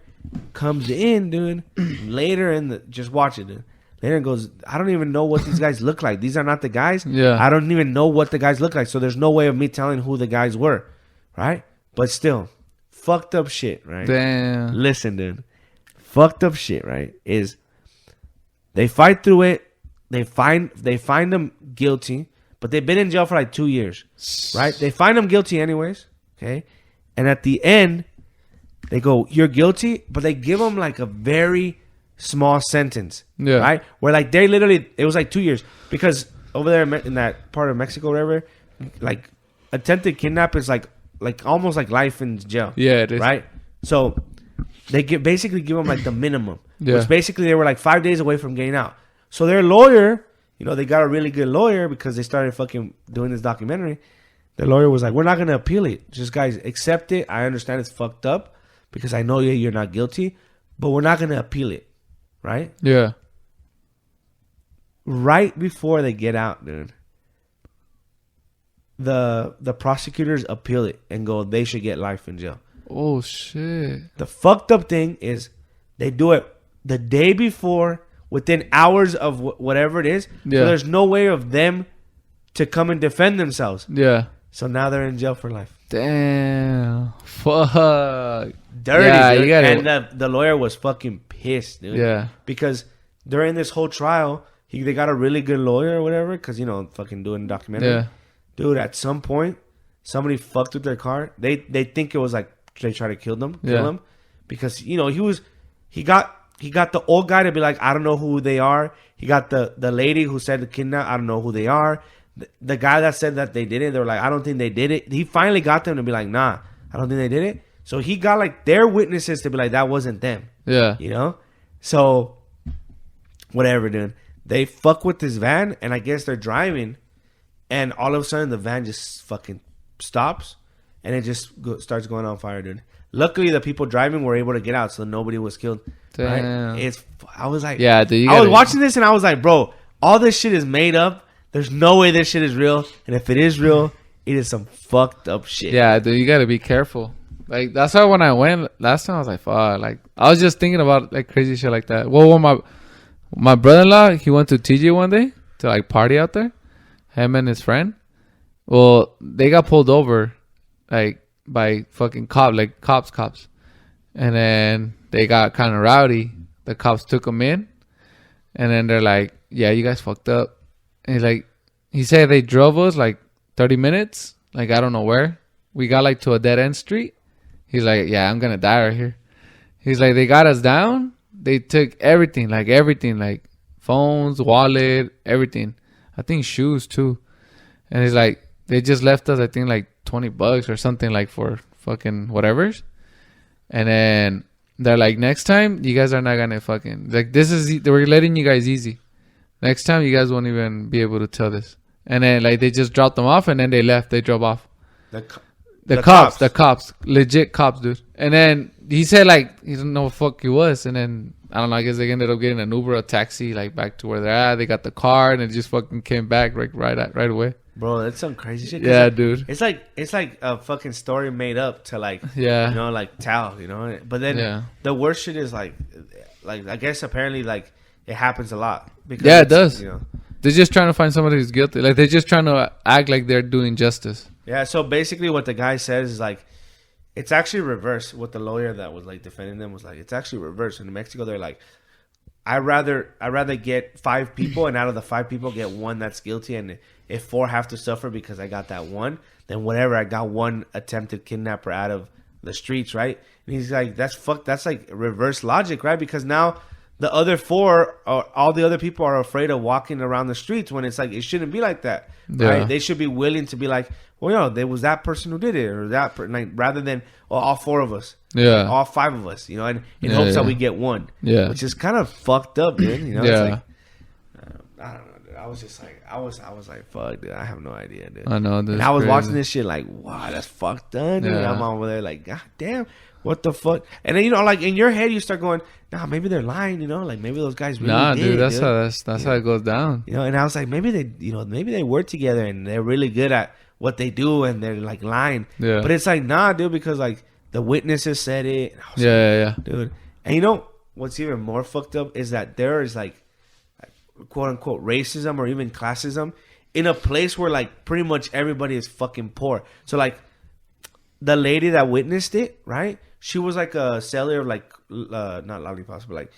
comes in, dude, later just watch it, dude. Later and goes, "I don't even know what these guys look like. These are not the guys. Yeah. I don't even know what the guys look like. So there's no way of me telling who the guys were." Right? But still, fucked up shit, right? Damn. Listen, dude. Fucked up shit, right? Is they fight through it. They find them guilty, but they've been in jail for like 2 years. Right? They find them guilty anyways. Okay? And at the end, they go, "You're guilty," but they give them like a very small sentence. Yeah. Right? Where like they literally, it was like 2 years. Because over there in that part of Mexico, whatever, like attempted kidnap is like almost like life in jail. Yeah, it is. Right? So they basically give them like the minimum. Yeah. Which basically they were like 5 days away from getting out. So their lawyer, they got a really good lawyer because they started fucking doing this documentary. The lawyer was like, "We're not going to appeal it. Just guys, accept it. I understand it's fucked up because I know you're not guilty, but we're not going to appeal it." Right? Yeah. Right before they get out, dude, the prosecutors appeal it and go, they should get life in jail. Oh, shit. The fucked up thing is they do it the day before, within hours of whatever it is. Yeah. So there's no way of them to come and defend themselves. Yeah. So now they're in jail for life. Damn. Fuck. Dirty, Yeah, dude. you gotta- And the lawyer was fucking pissed, dude. Yeah. Because during this whole trial, they got a really good lawyer or whatever, because, fucking doing a documentary. Yeah. Dude, at some point, somebody fucked with their car. They think it was like they tried to kill him. Because, he got the old guy to be like, "I don't know who they are." He got the lady who said the kidnap, "I don't know who they are." The guy that said that they did it, they were like, "I don't think they did it." He finally got them to be like, "Nah, I don't think they did it." So he got like their witnesses to be like, "That wasn't them." Yeah. So whatever, dude. They fuck with this van, and I guess they're driving, and all of a sudden the van just fucking stops, and it just starts going on fire, dude. Luckily, the people driving were able to get out, so nobody was killed. Damn. Right? I was like, Yeah, dude. I was watching this and I was like, bro, all this shit is made up. There's no way this shit is real. And if it is real, it is some fucked up shit. Yeah, dude, you gotta be careful. Like, that's why when I went last time, I was like, fuck. Like, I was just thinking about like crazy shit like that. Well, when my brother-in-law, he went to TJ one day to like party out there, him and his friend. Well, they got pulled over, like by fucking cops, and then they got kind of rowdy. The cops took them in, and then they're like, "Yeah, you guys fucked up." And he said they drove us like 30 minutes, like I don't know where. We got like to a dead end street. He's like, "Yeah, I'm gonna die right here." He's like, "They got us down. They took everything, like phones, wallet, everything. I think shoes too." And he's like, "They just left us, I think, like $20 or something, like for fucking whatever's." And then they're like, "Next time, you guys are not gonna fucking like this is we're letting you guys easy. Next time, you guys won't even be able to tell this." And then like they just dropped them off, and then they left. They drove off. The cops, legit cops, dude. And then he said like he didn't know what the fuck he was, and then I don't know. I guess they ended up getting an Uber, a taxi, like back to where they're at. They got the car, and it just fucking came back like right away. Bro, that's some crazy shit. Yeah, like, dude. It's like a fucking story made up to like, yeah, you know, like tell, you know. But then the worst shit is like I guess apparently like it happens a lot. Because yeah, it does. You know, they're just trying to find somebody who's guilty. Like they're just trying to act like they're doing justice. Yeah. So basically, what the guy says is like, it's actually reverse. What the lawyer that was like defending them was like, it's actually reverse. In Mexico, they're like, I rather get 5 people, and out of the 5 people, get 1 that's guilty, and if 4 have to suffer because I got that 1, then whatever, I got 1 attempted kidnapper out of the streets, right? And he's like, that's like reverse logic, right? Because now the other 4, or all the other people are afraid of walking around the streets when it's like it shouldn't be like that, right? They should be willing to be like, well, you know, there was that person who did it, or that like, rather than all 4 of us, like, all 5 of us, you know, and in hopes that we get 1, which is kind of fucked up, dude. You know, it's like, I don't know, dude. I was just like, I was like, fuck, dude, I have no idea, dude. I know, and I was watching this shit like, wow, that's fucked up, dude. I'm over there like, god damn, what the fuck? And then, you know, like in your head, you start going, nah, maybe they're lying, you know, like maybe those guys really did, dude, that's how it goes down, you know. And I was like, maybe they work together and they're really good at what they do, and they're like lying. But it's like, nah, dude, because like the witnesses said it. And I was like, dude. And you know what's even more fucked up is that there is like quote unquote racism or even classism in a place where like pretty much everybody is fucking poor. So like the lady that witnessed it, right? She was like a seller of like not lollipops, but like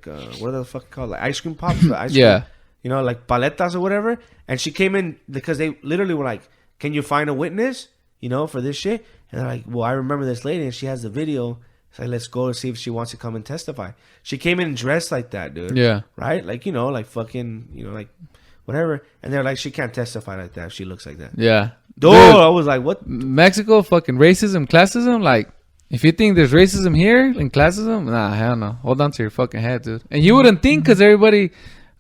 what are the fuck called, like ice cream pops? Ice cream, you know, like paletas or whatever. And she came in because they literally were like, can you find a witness, you know, for this shit? And they're like, well, I remember this lady and she has the video. So let's go and see if she wants to come and testify. She came in dressed like that, dude. Yeah. Right? Like, you know, like fucking, you know, like whatever. And they're like, she can't testify like that if she looks like that. Yeah. Dude, I was like, what? Mexico, fucking racism, classism. Like, if you think there's racism here and classism, nah, hell no. Hold on to your fucking head, dude. And you wouldn't think, because everybody,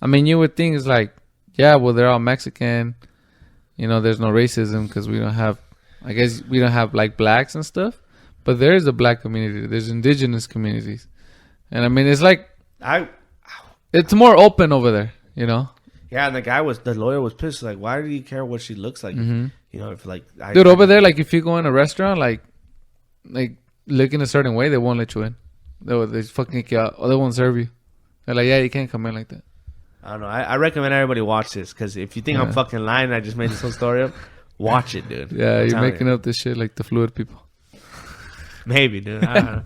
I mean, you would think it's like, yeah, well, they're all Mexican. You know, there's no racism because we don't have, I guess we don't have like blacks and stuff. But there is a black community. There's indigenous communities. And I mean, it's like, it's more open over there, you know? Yeah, and the lawyer was pissed. Like, why do you care what she looks like? You know, if like, dude, over there, like if you go in a restaurant, like looking a certain way, they won't let you in. They fucking kick you out, or they won't serve you. They're like, yeah, you can't come in like that. I don't know. I recommend everybody watch this, because if you think I'm fucking lying, I just made this whole story up. Watch it, dude. Yeah, you're making up this shit like the fluid people. Maybe, dude. I don't know.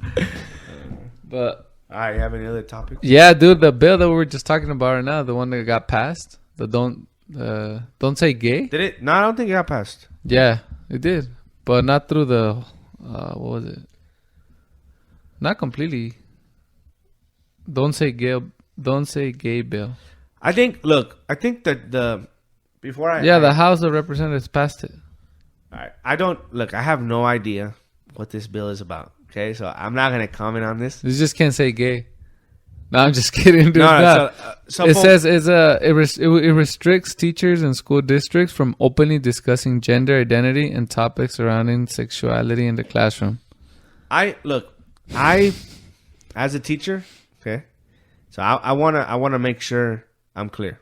But all right, you have any other topics? Yeah, dude, the bill that we were just talking about right now, the one that got passed, the don't say gay. Did it? No, I don't think it got passed. Yeah, it did, but not through the what was it? Not completely. Don't say gay bill. I think that the House of Representatives passed it. All right, I have no idea what this bill is about. Okay, so I'm not gonna comment on this. You just can't say gay. No, I'm just kidding, dude. It says it restricts teachers and school districts from openly discussing gender identity and topics surrounding sexuality in the classroom. I as a teacher, okay. So I wanna make sure I'm clear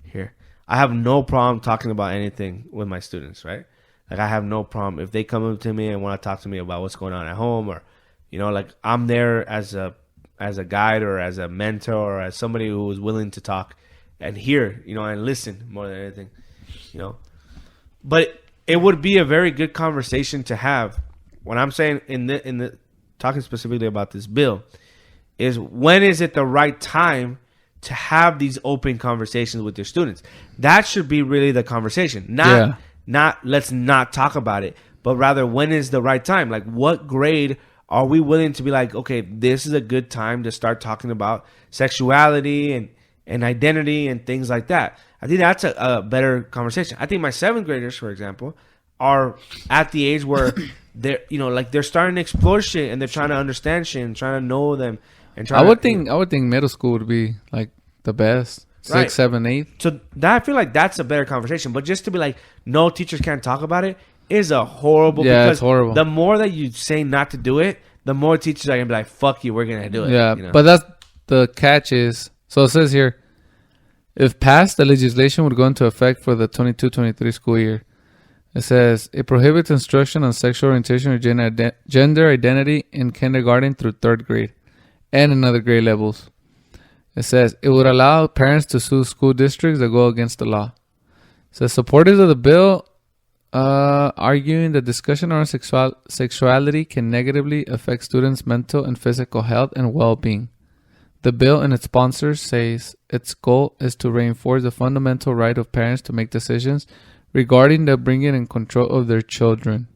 here. I have no problem talking about anything with my students, right? Like I have no problem if they come up to me and want to talk to me about what's going on at home, or like I'm there as a guide or as a mentor or as somebody who is willing to talk and hear, and listen more than anything, But it would be a very good conversation to have. What I'm saying in the talking specifically about this bill is, when is it the right time to have these open conversations with your students? That should be really the conversation. Not let's not talk about it, but rather, when is the right time? Like, what grade are we willing to be like, okay, this is a good time to start talking about sexuality and identity and things like that? I think that's a better conversation. I think my 7th graders, for example, are at the age where they're starting to explore shit and they're trying to understand shit and trying to know them. And I would think middle school would be like the best. 6, 7, 8. So I feel like that's a better conversation. But just to be like, no, teachers can't talk about it is a horrible. Yeah, because it's horrible. The more that you say not to do it, the more teachers are gonna be like, "Fuck you, we're gonna do it." Yeah, but that's the catch is. So it says here, if passed, the legislation would go into effect for the 22-23 school year. It says it prohibits instruction on sexual orientation or gender identity in kindergarten through 3rd grade and in other grade levels. It says it would allow parents to sue school districts that go against the law. It says supporters of the bill arguing that discussion around sexuality can negatively affect students' mental and physical health and well-being. The bill and its sponsors says its goal is to reinforce the fundamental right of parents to make decisions regarding the bringing and control of their children.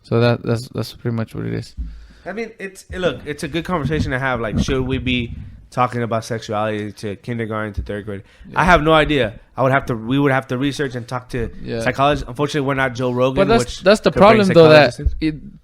So that's pretty much what it is. I mean, it's a good conversation to have. Like, should we be talking about sexuality to kindergarten to 3rd grade? Yeah. I have no idea. We would have to research and talk to psychologists. Unfortunately, we're not Joe Rogan. But that's the problem, though, that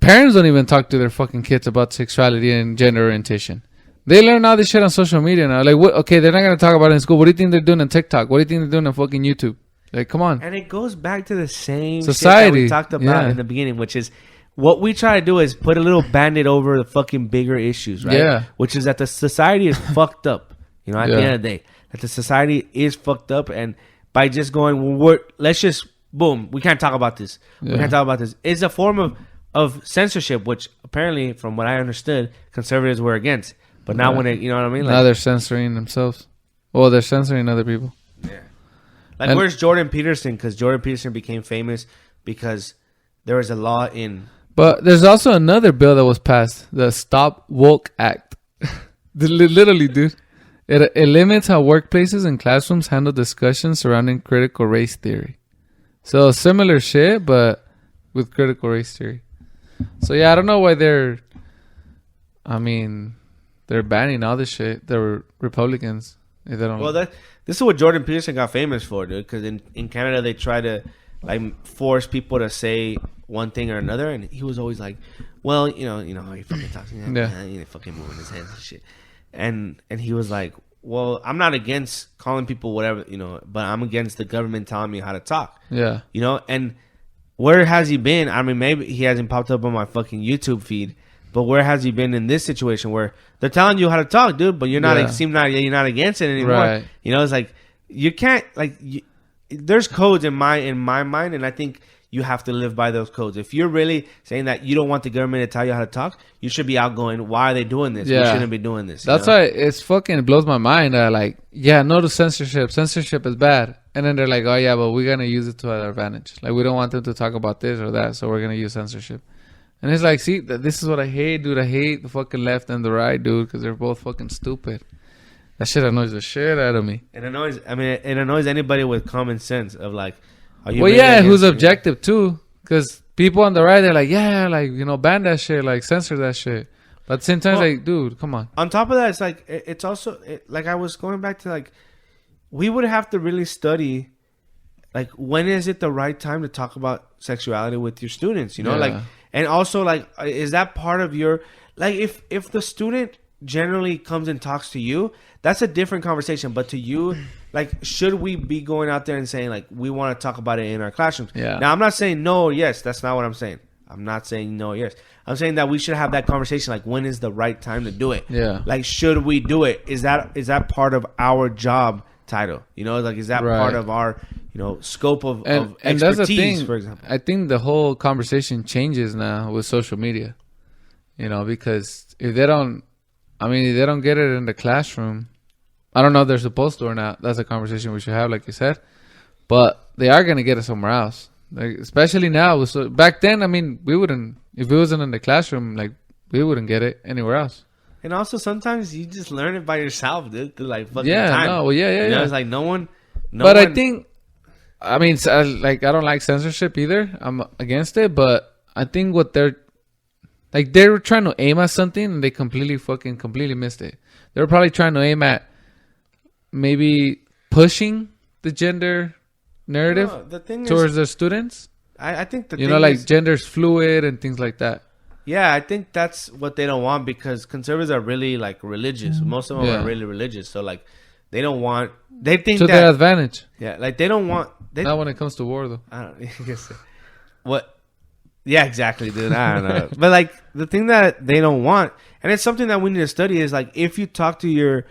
parents don't even talk to their fucking kids about sexuality and gender orientation. They learn all this shit on social media now. Like, okay, they're not going to talk about it in school. What do you think they're doing on TikTok? What do you think they're doing on fucking YouTube? Like, come on. And it goes back to the same society shit that we talked about in the beginning, which is, what we try to do is put a little band-aid over the fucking bigger issues, right? Yeah. Which is that the society is fucked up. At the end of the day, that the society is fucked up, and by just going, let's just boom, we can't talk about this. We can't talk about this. It's a form of censorship, which apparently, from what I understood, conservatives were against. But now when you know what I mean? Like, now they're censoring themselves. Well, they're censoring other people. Yeah. Like, where's Jordan Peterson? Because Jordan Peterson became famous because there was a law in. But there's also another bill that was passed, the Stop Woke Act. Literally, dude. It limits how workplaces and classrooms handle discussions surrounding critical race theory. So similar shit, but with critical race theory. So yeah, I don't know why they're banning all this shit. They're Republicans. They don't. Well, this is what Jordan Peterson got famous for, dude. Because in Canada, they try to force people to say one thing or another, and he was always like, "Well, you know how he fucking talks, he fucking moving his hands and shit." And he was like, "Well, I'm not against calling people whatever, but I'm against the government telling me how to talk." Yeah, and where has he been? I mean, maybe he hasn't popped up on my fucking YouTube feed, but where has he been in this situation where they're telling you how to talk, dude, but you're not you're not against it anymore. Right. It's like you can't there's codes in my mind, and I think you have to live by those codes. If you're really saying that you don't want the government to tell you how to talk, you should be outgoing. Why are they doing this? Yeah. We shouldn't be doing this. That's why it's fucking blows my mind. No to censorship. Censorship is bad. And then they're like, oh yeah, but we're going to use it to our advantage. Like, we don't want them to talk about this or that, so we're going to use censorship. And it's like, see, this is what I hate, dude. I hate the fucking left and the right, dude, because they're both fucking stupid. That shit annoys the shit out of me. It annoys anybody with common sense of like, who's objective too? Because people on the right, they're like, ban that shit, like censor that shit. But at the same time, like, dude, come on. On top of that, it's like, it's also like I was going back to like, we would have to really study, like, when is it the right time to talk about sexuality with your students? Like, and also like, is that part of your, like, if the student generally comes and talks to you, that's a different conversation. But to you, like, should we be going out there and saying like, we want to talk about it in our classrooms? Yeah. Now, I'm not saying no or yes. That's not what I'm saying. I'm not saying no, yes. I'm saying that we should have that conversation. Like, when is the right time to do it? Yeah. Like, should we do it? Is that part of our job title? You know, like, is that part of our, you know, scope of expertise, and that's the thing, for example? I think the whole conversation changes now with social media. You know, because if they don't get it in the classroom, I don't know if they're supposed to or not. That's a conversation we should have, like you said. But they are going to get it somewhere else. Like, especially now. So back then, I mean, we wouldn't, if it wasn't in the classroom, like, we wouldn't get it anywhere else. And also, sometimes you just learn it by yourself, dude. Through, like, fucking Yeah, time. no, well, yeah. You know, it's like no one. I think, I mean, I don't like censorship either. I'm against it. But I think what they were trying to aim at something and they completely missed it. They were probably trying to aim at maybe pushing the gender narrative towards their students. I think like gender's fluid and things like that. Yeah, I think that's what they don't want, because conservatives are really, like, religious. Most of them are really religious. So, like, they don't want. They think to their advantage. Yeah, like, they don't want. Not when it comes to war, though. I don't. What? Yeah, exactly, dude. I don't know. But, like, the thing that they don't want, and it's something that we need to study, is, like, if you talk to your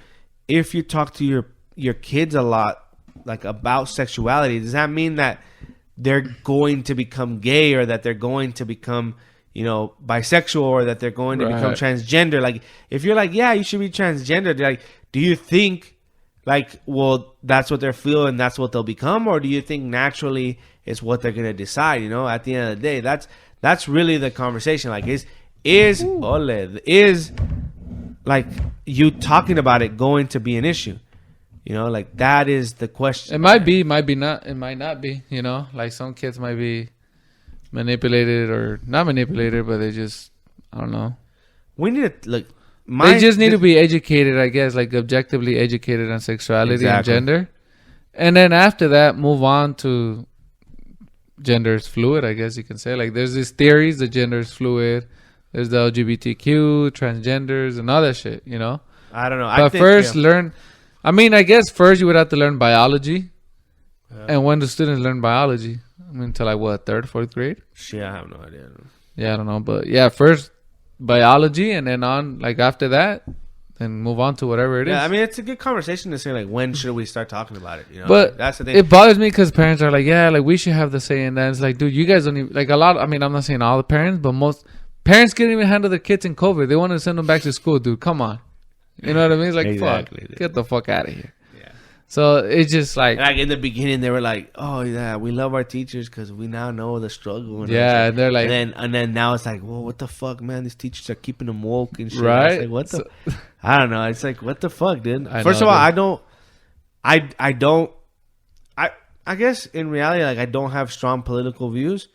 kids a lot, like, about sexuality, does that mean that they're going to become gay, or that they're going to become, you know, bisexual, or that they're going to become transgender? Like, if you're like, yeah, you should be transgender, they're like, do you think, like, well, that's what they're feeling, that's what they'll become? Or do you think naturally it's what they're going to decide? You know, at the end of the day, that's really the conversation. Like, is like, you talking about it going to be an issue? You know, like, that is the question. It might be not. It might not be. You know, like, some kids might be manipulated or not manipulated, but they just, I don't know. We need to look. They just need to be educated, I guess, like, objectively educated on sexuality and gender, and then after that, move on to gender is fluid. I guess you can say, like, there's these theories that gender is fluid. There's the LGBTQ, transgenders, and all that shit. You know. I don't know. But first, learn. I mean, I guess first you would have to learn biology. Yeah. And when do students learn biology? I mean, until like what, 3rd, 4th grade? Shit, I have no idea. Yeah, I don't know. But yeah, first biology, and then on, like, after that, then move on to whatever it is. Yeah, I mean, it's a good conversation to say, like, when should we start talking about it? You know, but like, that's the thing. It bothers me because parents are like, yeah, like, we should have the say in that. It's like, dude, you guys don't even, like, a lot. I mean, I'm not saying all the parents, but most parents can't even handle their kids in COVID. They want to send them back to school, dude. Come on. You know what I mean? It's like, exactly, fuck, dude. Get the fuck out of here. So it's just like in the beginning they were like, oh yeah, we love our teachers because we now know the struggle. And and they're like, and then now it's like, well, what the fuck, man? These teachers are keeping them woke and shit. Right? Like, what the? I don't know. It's like, what the fuck, dude? First of all, I guess in reality, like, I don't have strong political views,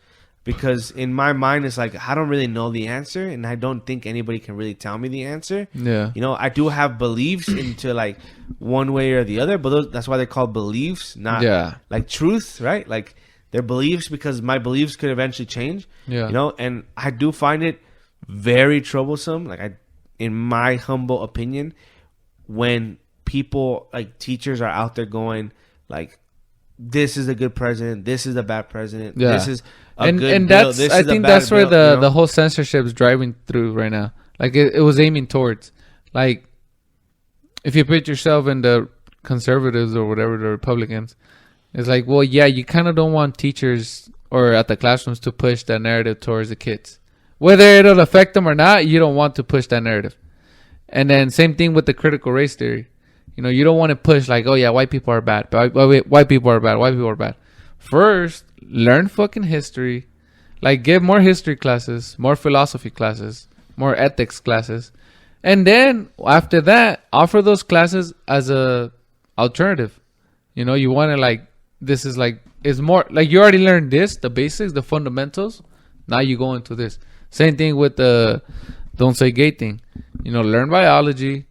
because in my mind it's like, I don't really know the answer, and I don't think anybody can really tell me the answer. Yeah. You know, I do have beliefs into, like, one way or the other, but that's why they're called beliefs, not like truth, right? Like, they're beliefs because my beliefs could eventually change. Yeah. You know, and I do find it very troublesome, like, in my humble opinion, when people, like, teachers are out there going, like, this is a good president, this is a bad president, this is a good bill, that's, this I is think a bad that's where bill, the whole censorship is driving through right now. Like, it was aiming towards, like, if you put yourself in the conservatives or whatever, the Republicans, it's like, well, yeah, you kind of don't want teachers or at the classrooms to push that narrative towards the kids. Whether it'll affect them or not, you don't want to push that narrative. And then same thing with the critical race theory. You know, you don't want to push like, oh yeah, white people are bad. White people are bad. White people are bad. First, learn fucking history. Like, give more history classes, more philosophy classes, more ethics classes. And then after that, offer those classes as a alternative. You know, you want to, like, this is like, it's more like you already learned this, the basics, the fundamentals. Now you go into this. Same thing with the don't say gay thing. You know, learn biology,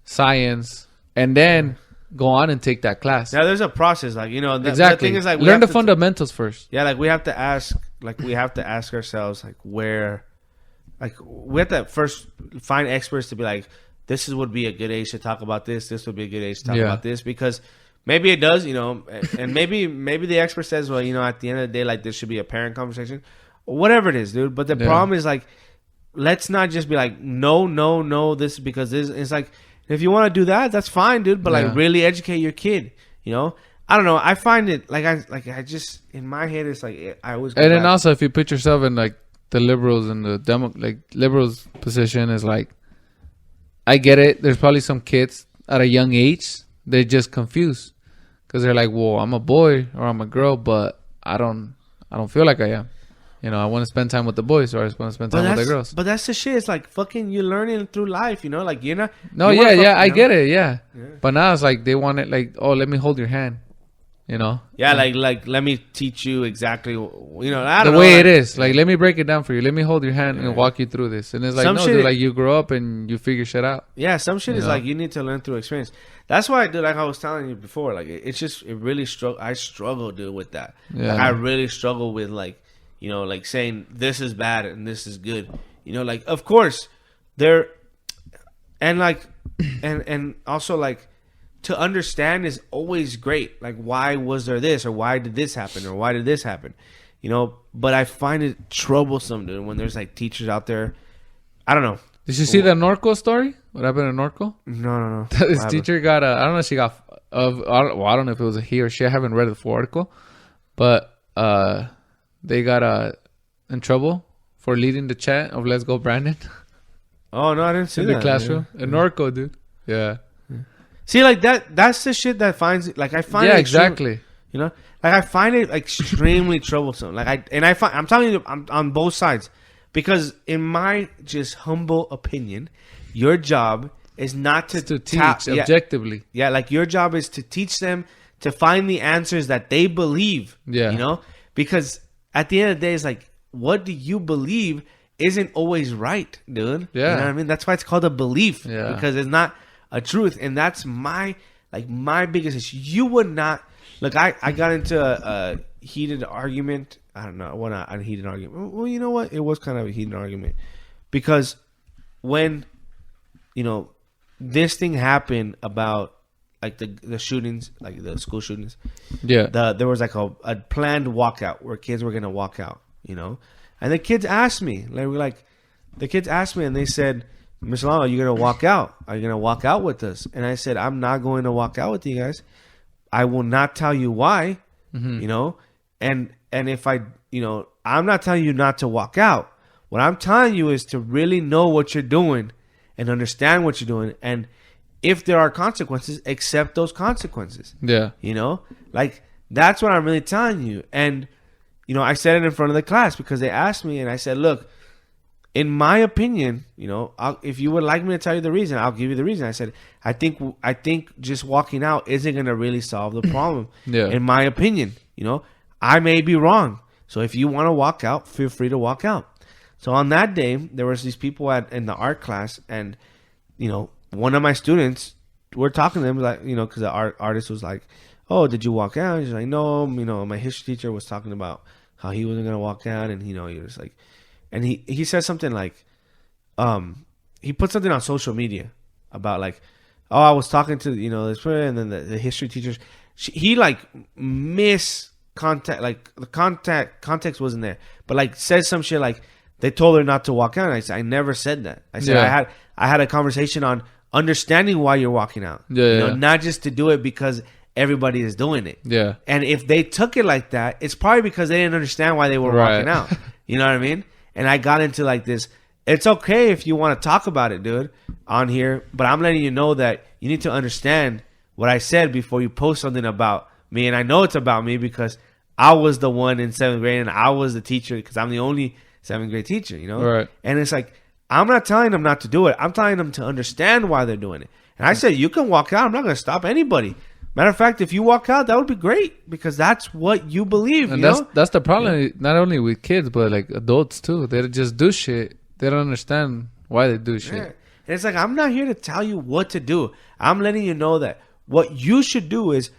science, and then go on and take that class. Yeah, there's a process, like, you know. Exactly. The thing is, like, learn the fundamentals first. Yeah, like, we have to ask ourselves, like, where, like, we have to first find experts to be like, this would be a good age to talk about this. This would be a good age to talk about this, because maybe it does, you know, and maybe the expert says, well, you know, at the end of the day, like, this should be a parent conversation. whatever it is, dude. But the problem is like, let's not just be like, no, this is because this. It's like, if you want to do that, that's fine, dude. But like, really educate your kid. You know, I don't know. I find it I just in my head, it's like I always. And then also, if you put yourself in like the liberals and the liberals position, is like, I get it. There's probably some kids at a young age, they're just confused because they're like, well, I'm a boy or I'm a girl, but I don't feel like I am. You know, I want to spend time with the boys or I just want to spend time with the girls. But that's the shit. It's like fucking you learning through life, you know? Like you're not... No, yeah, I get it, yeah. But now it's like they want it like, oh, let me hold your hand, you know? Yeah, like let me teach you exactly, you know, I don't the know. way it is. Like, let me break it down for you. Let me hold your hand and walk you through this. And it's like, no, dude, like you grow up and you figure shit out. Yeah, some shit is like you need to learn through experience. That's why, dude, like I was telling you before, like it really I struggle, dude, with that. Yeah. Like, I really struggle with like, you know, like saying this is bad and this is good. You know, like of course there, and like, and also like to understand is always great. Like why was there this or why did this happen or why did this happen? You know, but I find it troublesome, dude, when there's like teachers out there. I don't know. Did you see the Norco story? What happened to Norco? No. This teacher got I don't know if she got I don't know if it was a he or she. I haven't read the full article, but they got in trouble for leading the chant of "Let's Go Brandon." Oh no, I didn't see in that. the classroom. In Norco, dude. Yeah. See, like that's the shit that finds like I find. Yeah, it exactly. You know, like I find it extremely troublesome. Like I'm telling you, I'm on both sides, because in my just humble opinion, your job is not to teach objectively. Yeah, like your job is to teach them to find the answers that they believe. Yeah, you know, because at the end of the day, it's like, what do you believe isn't always right, dude. Yeah, you know what I mean. That's why it's called a belief. Yeah, because it's not a truth, and that's my biggest issue. You would not look. I got into a heated argument. I don't know, well, not a heated argument. Well, you know what? It was kind of a heated argument because when this thing happened about like the shootings, like the school shootings. Yeah, there was like a planned walkout where kids were gonna walk out. And the kids asked me, and they said, Miss Long, are you going to walk out? Are you going to walk out with us? And I said, I'm not going to walk out with you guys. I will not tell you why, and if I'm not telling you not to walk out. What I'm telling you is to really know what you're doing and understand what you're doing. And if there are consequences, accept those consequences. Yeah. Like that's what I'm really telling you. And, I said it in front of the class because they asked me, and I said, look, in my opinion, if you would like me to tell you the reason, I'll give you the reason. I said, I think just walking out isn't going to really solve the problem. Yeah. In my opinion, I may be wrong. So if you want to walk out, feel free to walk out. So on that day, there was these people in the art class, and, one of my students, we're talking to them, like, because the artist was like, oh, did you walk out? He's like, no, my history teacher was talking about how he wasn't going to walk out. And, he was like, and he said something like, he put something on social media about like, oh, I was talking to, this person, and then the history teachers, he like context wasn't there, but like says some shit like they told her not to walk out. And I said, I never said that. I said, I had a conversation on understanding why you're walking out. Yeah, not just to do it because everybody is doing it. Yeah. And if they took it like that, it's probably because they didn't understand why they were walking out. You know what I mean? And I got into like this, it's okay if you want to talk about it, dude, on here, but I'm letting you know that you need to understand what I said before you post something about me. And I know it's about me because I was the one in 7th grade and I was the teacher because I'm the only 7th grade teacher, Right. And it's like, I'm not telling them not to do it. I'm telling them to understand why they're doing it. And I said, you can walk out. I'm not going to stop anybody. Matter of fact, if you walk out, that would be great because that's what you believe. And that's the problem, not only with kids, but like adults too. They just do shit. They don't understand why they do shit. Yeah. And it's like, I'm not here to tell you what to do. I'm letting you know that what you should do is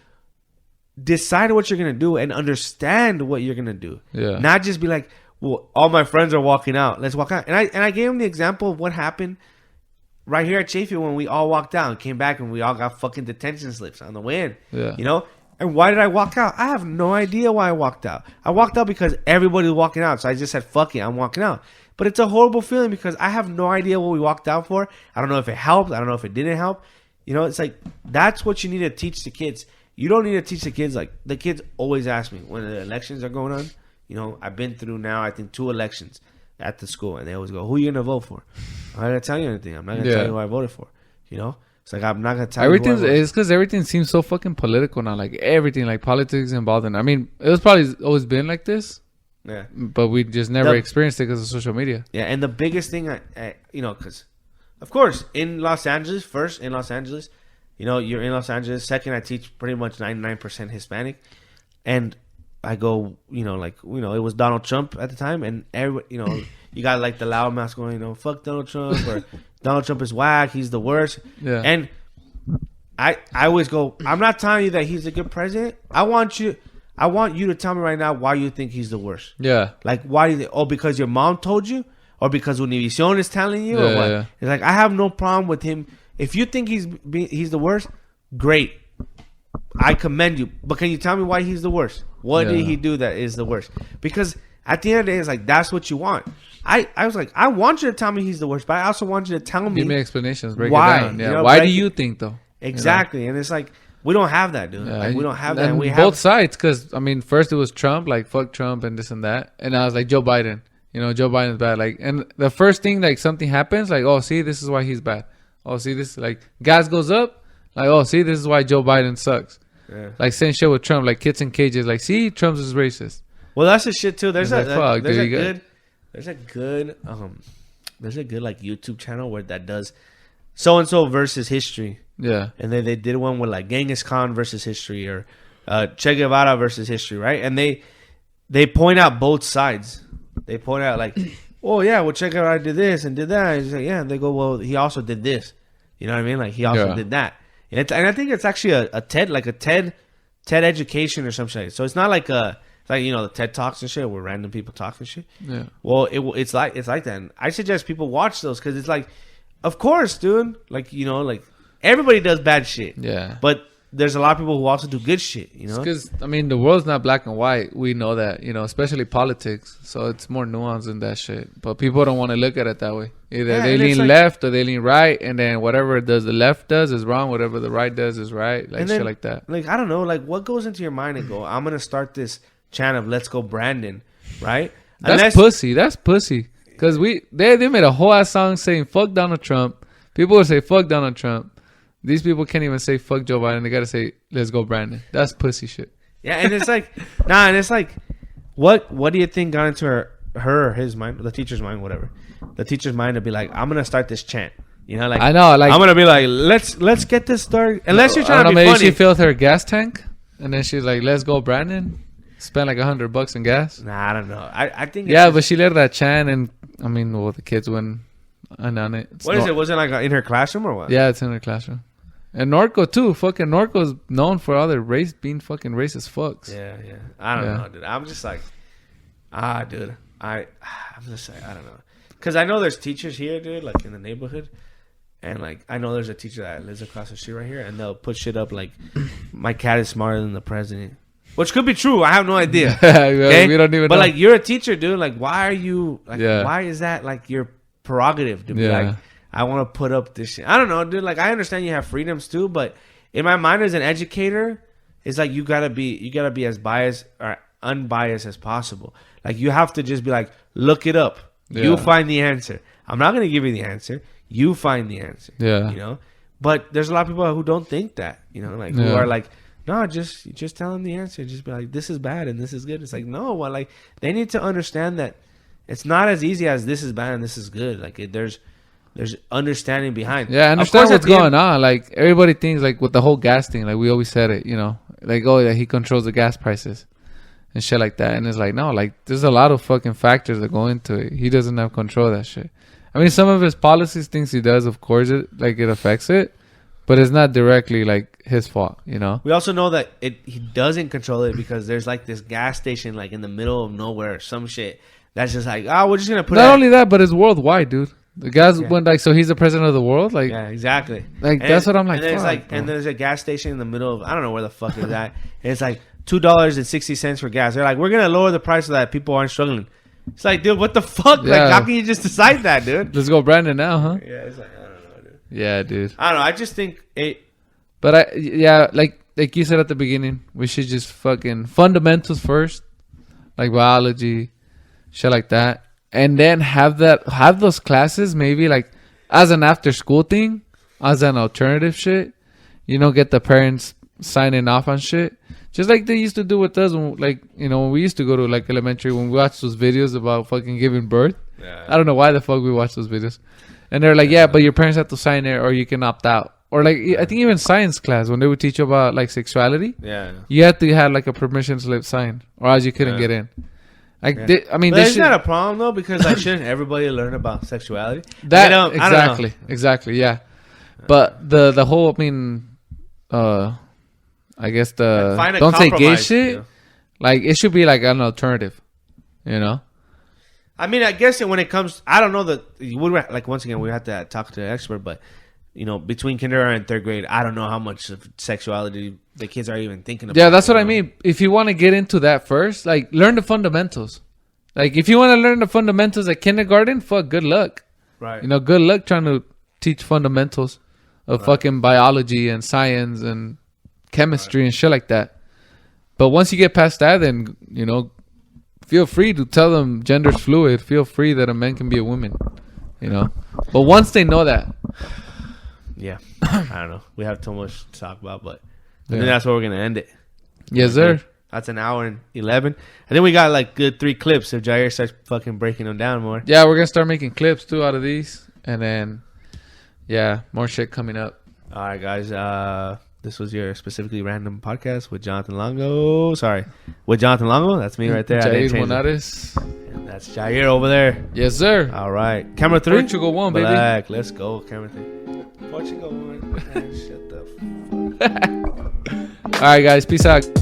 decide what you're going to do and understand what you're going to do. Yeah. Not just be like, well, all my friends are walking out. Let's walk out. And I gave him the example of what happened right here at Chafee when we all walked out and came back and we all got fucking detention slips on the way in. Yeah. And why did I walk out? I have no idea why I walked out. I walked out because everybody was walking out. So I just said, fuck it, I'm walking out. But it's a horrible feeling because I have no idea what we walked out for. I don't know if it helped. I don't know if it didn't help. You know, it's like, that's what you need to teach the kids. You don't need to teach the kids. Like, the kids always ask me when the elections are going on. You know, I've been through now, I think, 2 elections at the school. And they always go, who are you going to vote for? I'm not going to tell you anything. I'm not going to tell you who I voted for. You know? It's like, I'm not going to tell you who I voted for. It's because everything seems so fucking political now. Like, everything, like, politics involved in it. I mean, it was probably always been like this. Yeah. But we just never experienced it because of social media. Yeah, and the biggest thing, you know, because, of course, in Los Angeles, you know, you're in Los Angeles. Second, I teach pretty much 99% Hispanic. And I go, you know, like, you know, it was Donald Trump at the time. And, everybody, you know, you got, like, the loud mouths going, you know, fuck Donald Trump. Or Donald Trump is whack. He's the worst. Yeah. And I always go, I'm not telling you that he's a good president. I want you to tell me right now why you think he's the worst. Yeah. Like, why do you think? Oh, because your mom told you? Or because Univision is telling you? Or what? Yeah. It's like, I have no problem with him. If you think he's the worst, great. I commend you. But can you tell me why he's the worst? What did he do that is the worst? Because at the end of the day, it's like, that's what you want. I was like, I want you to tell me he's the worst, but I also want you to tell me. Give me explanations. Break why, it down. Yeah. You know, why do you think, though? Exactly. You know? And it's like, we don't have that, dude. Like, we don't have that. And we both sides, because, I mean, first it was Trump, like, fuck Trump and this and that. And I was like, Joe Biden. You know, Joe Biden's bad. Like, and the first thing, like, something happens, like, oh, see, this is why he's bad. Oh, see, this, like, gas goes up. Like, oh, see, this is why Joe Biden sucks. Yeah. Like, same shit with Trump, like, kids in cages. Like, see, Trump's is racist. Well, that's the shit, too. There's a good like YouTube channel where that does so and so versus history. Yeah, and then they did one with like Genghis Khan versus history or Che Guevara versus history, right? And they point out both sides. They point out like, oh yeah, well Che Guevara did this and did that. And like, yeah, and they go, well, he also did this. You know what I mean? Like he also did that. And I think it's actually a TED education or something. So it's not like like, you know, the TED Talks and shit where random people talk and shit. Yeah. Well, it's like that. And I suggest people watch those because it's like, of course, dude. Like, you know, like everybody does bad shit. Yeah. But there's a lot of people who also do good shit, you know? Because, I mean, the world's not black and white. We know that, you know, especially politics. So it's more nuanced than that shit. But people don't want to look at it that way. Either they lean left or they lean right. And then whatever the left does is wrong. Whatever the right does is right. Like shit like that. Like, I don't know. Like, what goes into your mind and go, I'm going to start this chant of Let's Go Brandon, right? That's pussy. That's pussy. Because they made a whole ass song saying fuck Donald Trump. People will say fuck Donald Trump. These people can't even say fuck Joe Biden. They gotta say Let's Go Brandon. That's pussy shit. Yeah, and it's like and it's like what do you think got into her or his mind, the teacher's mind, whatever. The teacher's mind to be like, I'm gonna start this chant. You know, like I know, like I'm gonna be like, let's get this started. Unless you're trying to be maybe funny. She filled her gas tank and then she's like, Let's Go Brandon. Spent like $100 in gas. Nah, I don't know. I think but she led that chant, and I mean, well, the kids went on it. What is it? Was it like in her classroom or what? Yeah, it's in her classroom. And Norco too. Fucking Norco's known for all their being fucking racist fucks. Yeah. I don't know, dude. I'm just like, dude. I'm just like, I don't know. Because I know there's teachers here, dude, like in the neighborhood. And like, I know there's a teacher that lives across the street right here, and they'll put shit up like, my cat is smarter than the president. Which could be true. I have no idea. Okay? We don't even know. But like, you're a teacher, dude. Like, why are you like? Why is that like your prerogative to be like? I want to put up this shit. I don't know, dude. Like, I understand you have freedoms too, but in my mind as an educator, it's like you gotta be as biased or unbiased as possible. Like, you have to just be like, look it up. Yeah. You find the answer. I'm not gonna give you the answer. You find the answer. Yeah. You know. But there's a lot of people who don't think that. You know, like who are like. No, just tell them the answer. Just be like, this is bad and this is good. It's like, no, well, like they need to understand that it's not as easy as this is bad and this is good. Like there's understanding behind. Yeah, understand what's going on. Like everybody thinks like with the whole gas thing, like we always said it, you know, like yeah, he controls the gas prices and shit like that. And it's like, no, like there's a lot of fucking factors that go into it. He doesn't have control of that shit. I mean, some of his policies, things he does, of course, it affects it. But it's not directly like his fault, you know. We also know that he doesn't control it because there's like this gas station like in the middle of nowhere or some shit that's just like, we're just gonna put. Not only that, but it's worldwide, dude. The guys went like, so he's the president of the world, like, yeah, exactly. like that's what I'm like. And there's and there's a gas station in the middle of I don't know where the fuck is that. And it's like $2.60 for gas. They're like, we're gonna lower the price so that people aren't struggling. It's like, dude, what the fuck? Yeah. Like, how can you just decide that, dude? Let's go, Brandon, now, huh? Yeah, it's like I don't know, dude. Yeah, dude. I don't know. I just think it. But like you said at the beginning, we should just fucking fundamentals first, like biology, shit like that, and then have those classes maybe like as an after school thing, as an alternative shit. You know, get the parents signing off on shit, just like they used to do with us. When, like, you know, when we used to go to like elementary, when we watched those videos about fucking giving birth. Yeah. I don't know why the fuck we watched those videos, and they're like, yeah, but your parents have to sign it, or you can opt out. Or like I think even science class when they would teach you about like sexuality, you had to have like a permission slip signed, or else you couldn't get in. Like I mean, but it's not a problem though because like shouldn't everybody learn about sexuality? That exactly, yeah. But the whole I guess the don't say gay shit. You know? Like it should be like an alternative, you know. I mean, I guess when it comes, I don't know that like once again we have to talk to an expert, but. You know, between kindergarten and third grade, I don't know how much of sexuality the kids are even thinking about. Yeah, that's what I mean. If you want to get into that first, like, learn the fundamentals. Like, if you want to learn the fundamentals at kindergarten, fuck, good luck. Right. You know, good luck trying to teach fundamentals of fucking biology and science and chemistry and shit like that. But once you get past that, then, you know, feel free to tell them gender's fluid. Feel free that a man can be a woman, you know. But once they know that... Yeah, I don't know. We have too much to talk about, but I think that's where we're gonna end it. Yes, sir. That's an hour and 11. I think we got like good 3 clips if Jair starts fucking breaking them down more. Yeah, we're gonna start making clips too out of these, and then more shit coming up. All right, guys. This was your specifically random podcast with Jonathan Longo. Sorry, with Jonathan Longo. That's me right there. Jair Monares. And that's Jair over there. Yes, sir. All right, camera 3. Portugal 1, baby. Black. Let's go, camera 3. Portugal 1. Shut the fuck. All right, guys. Peace out.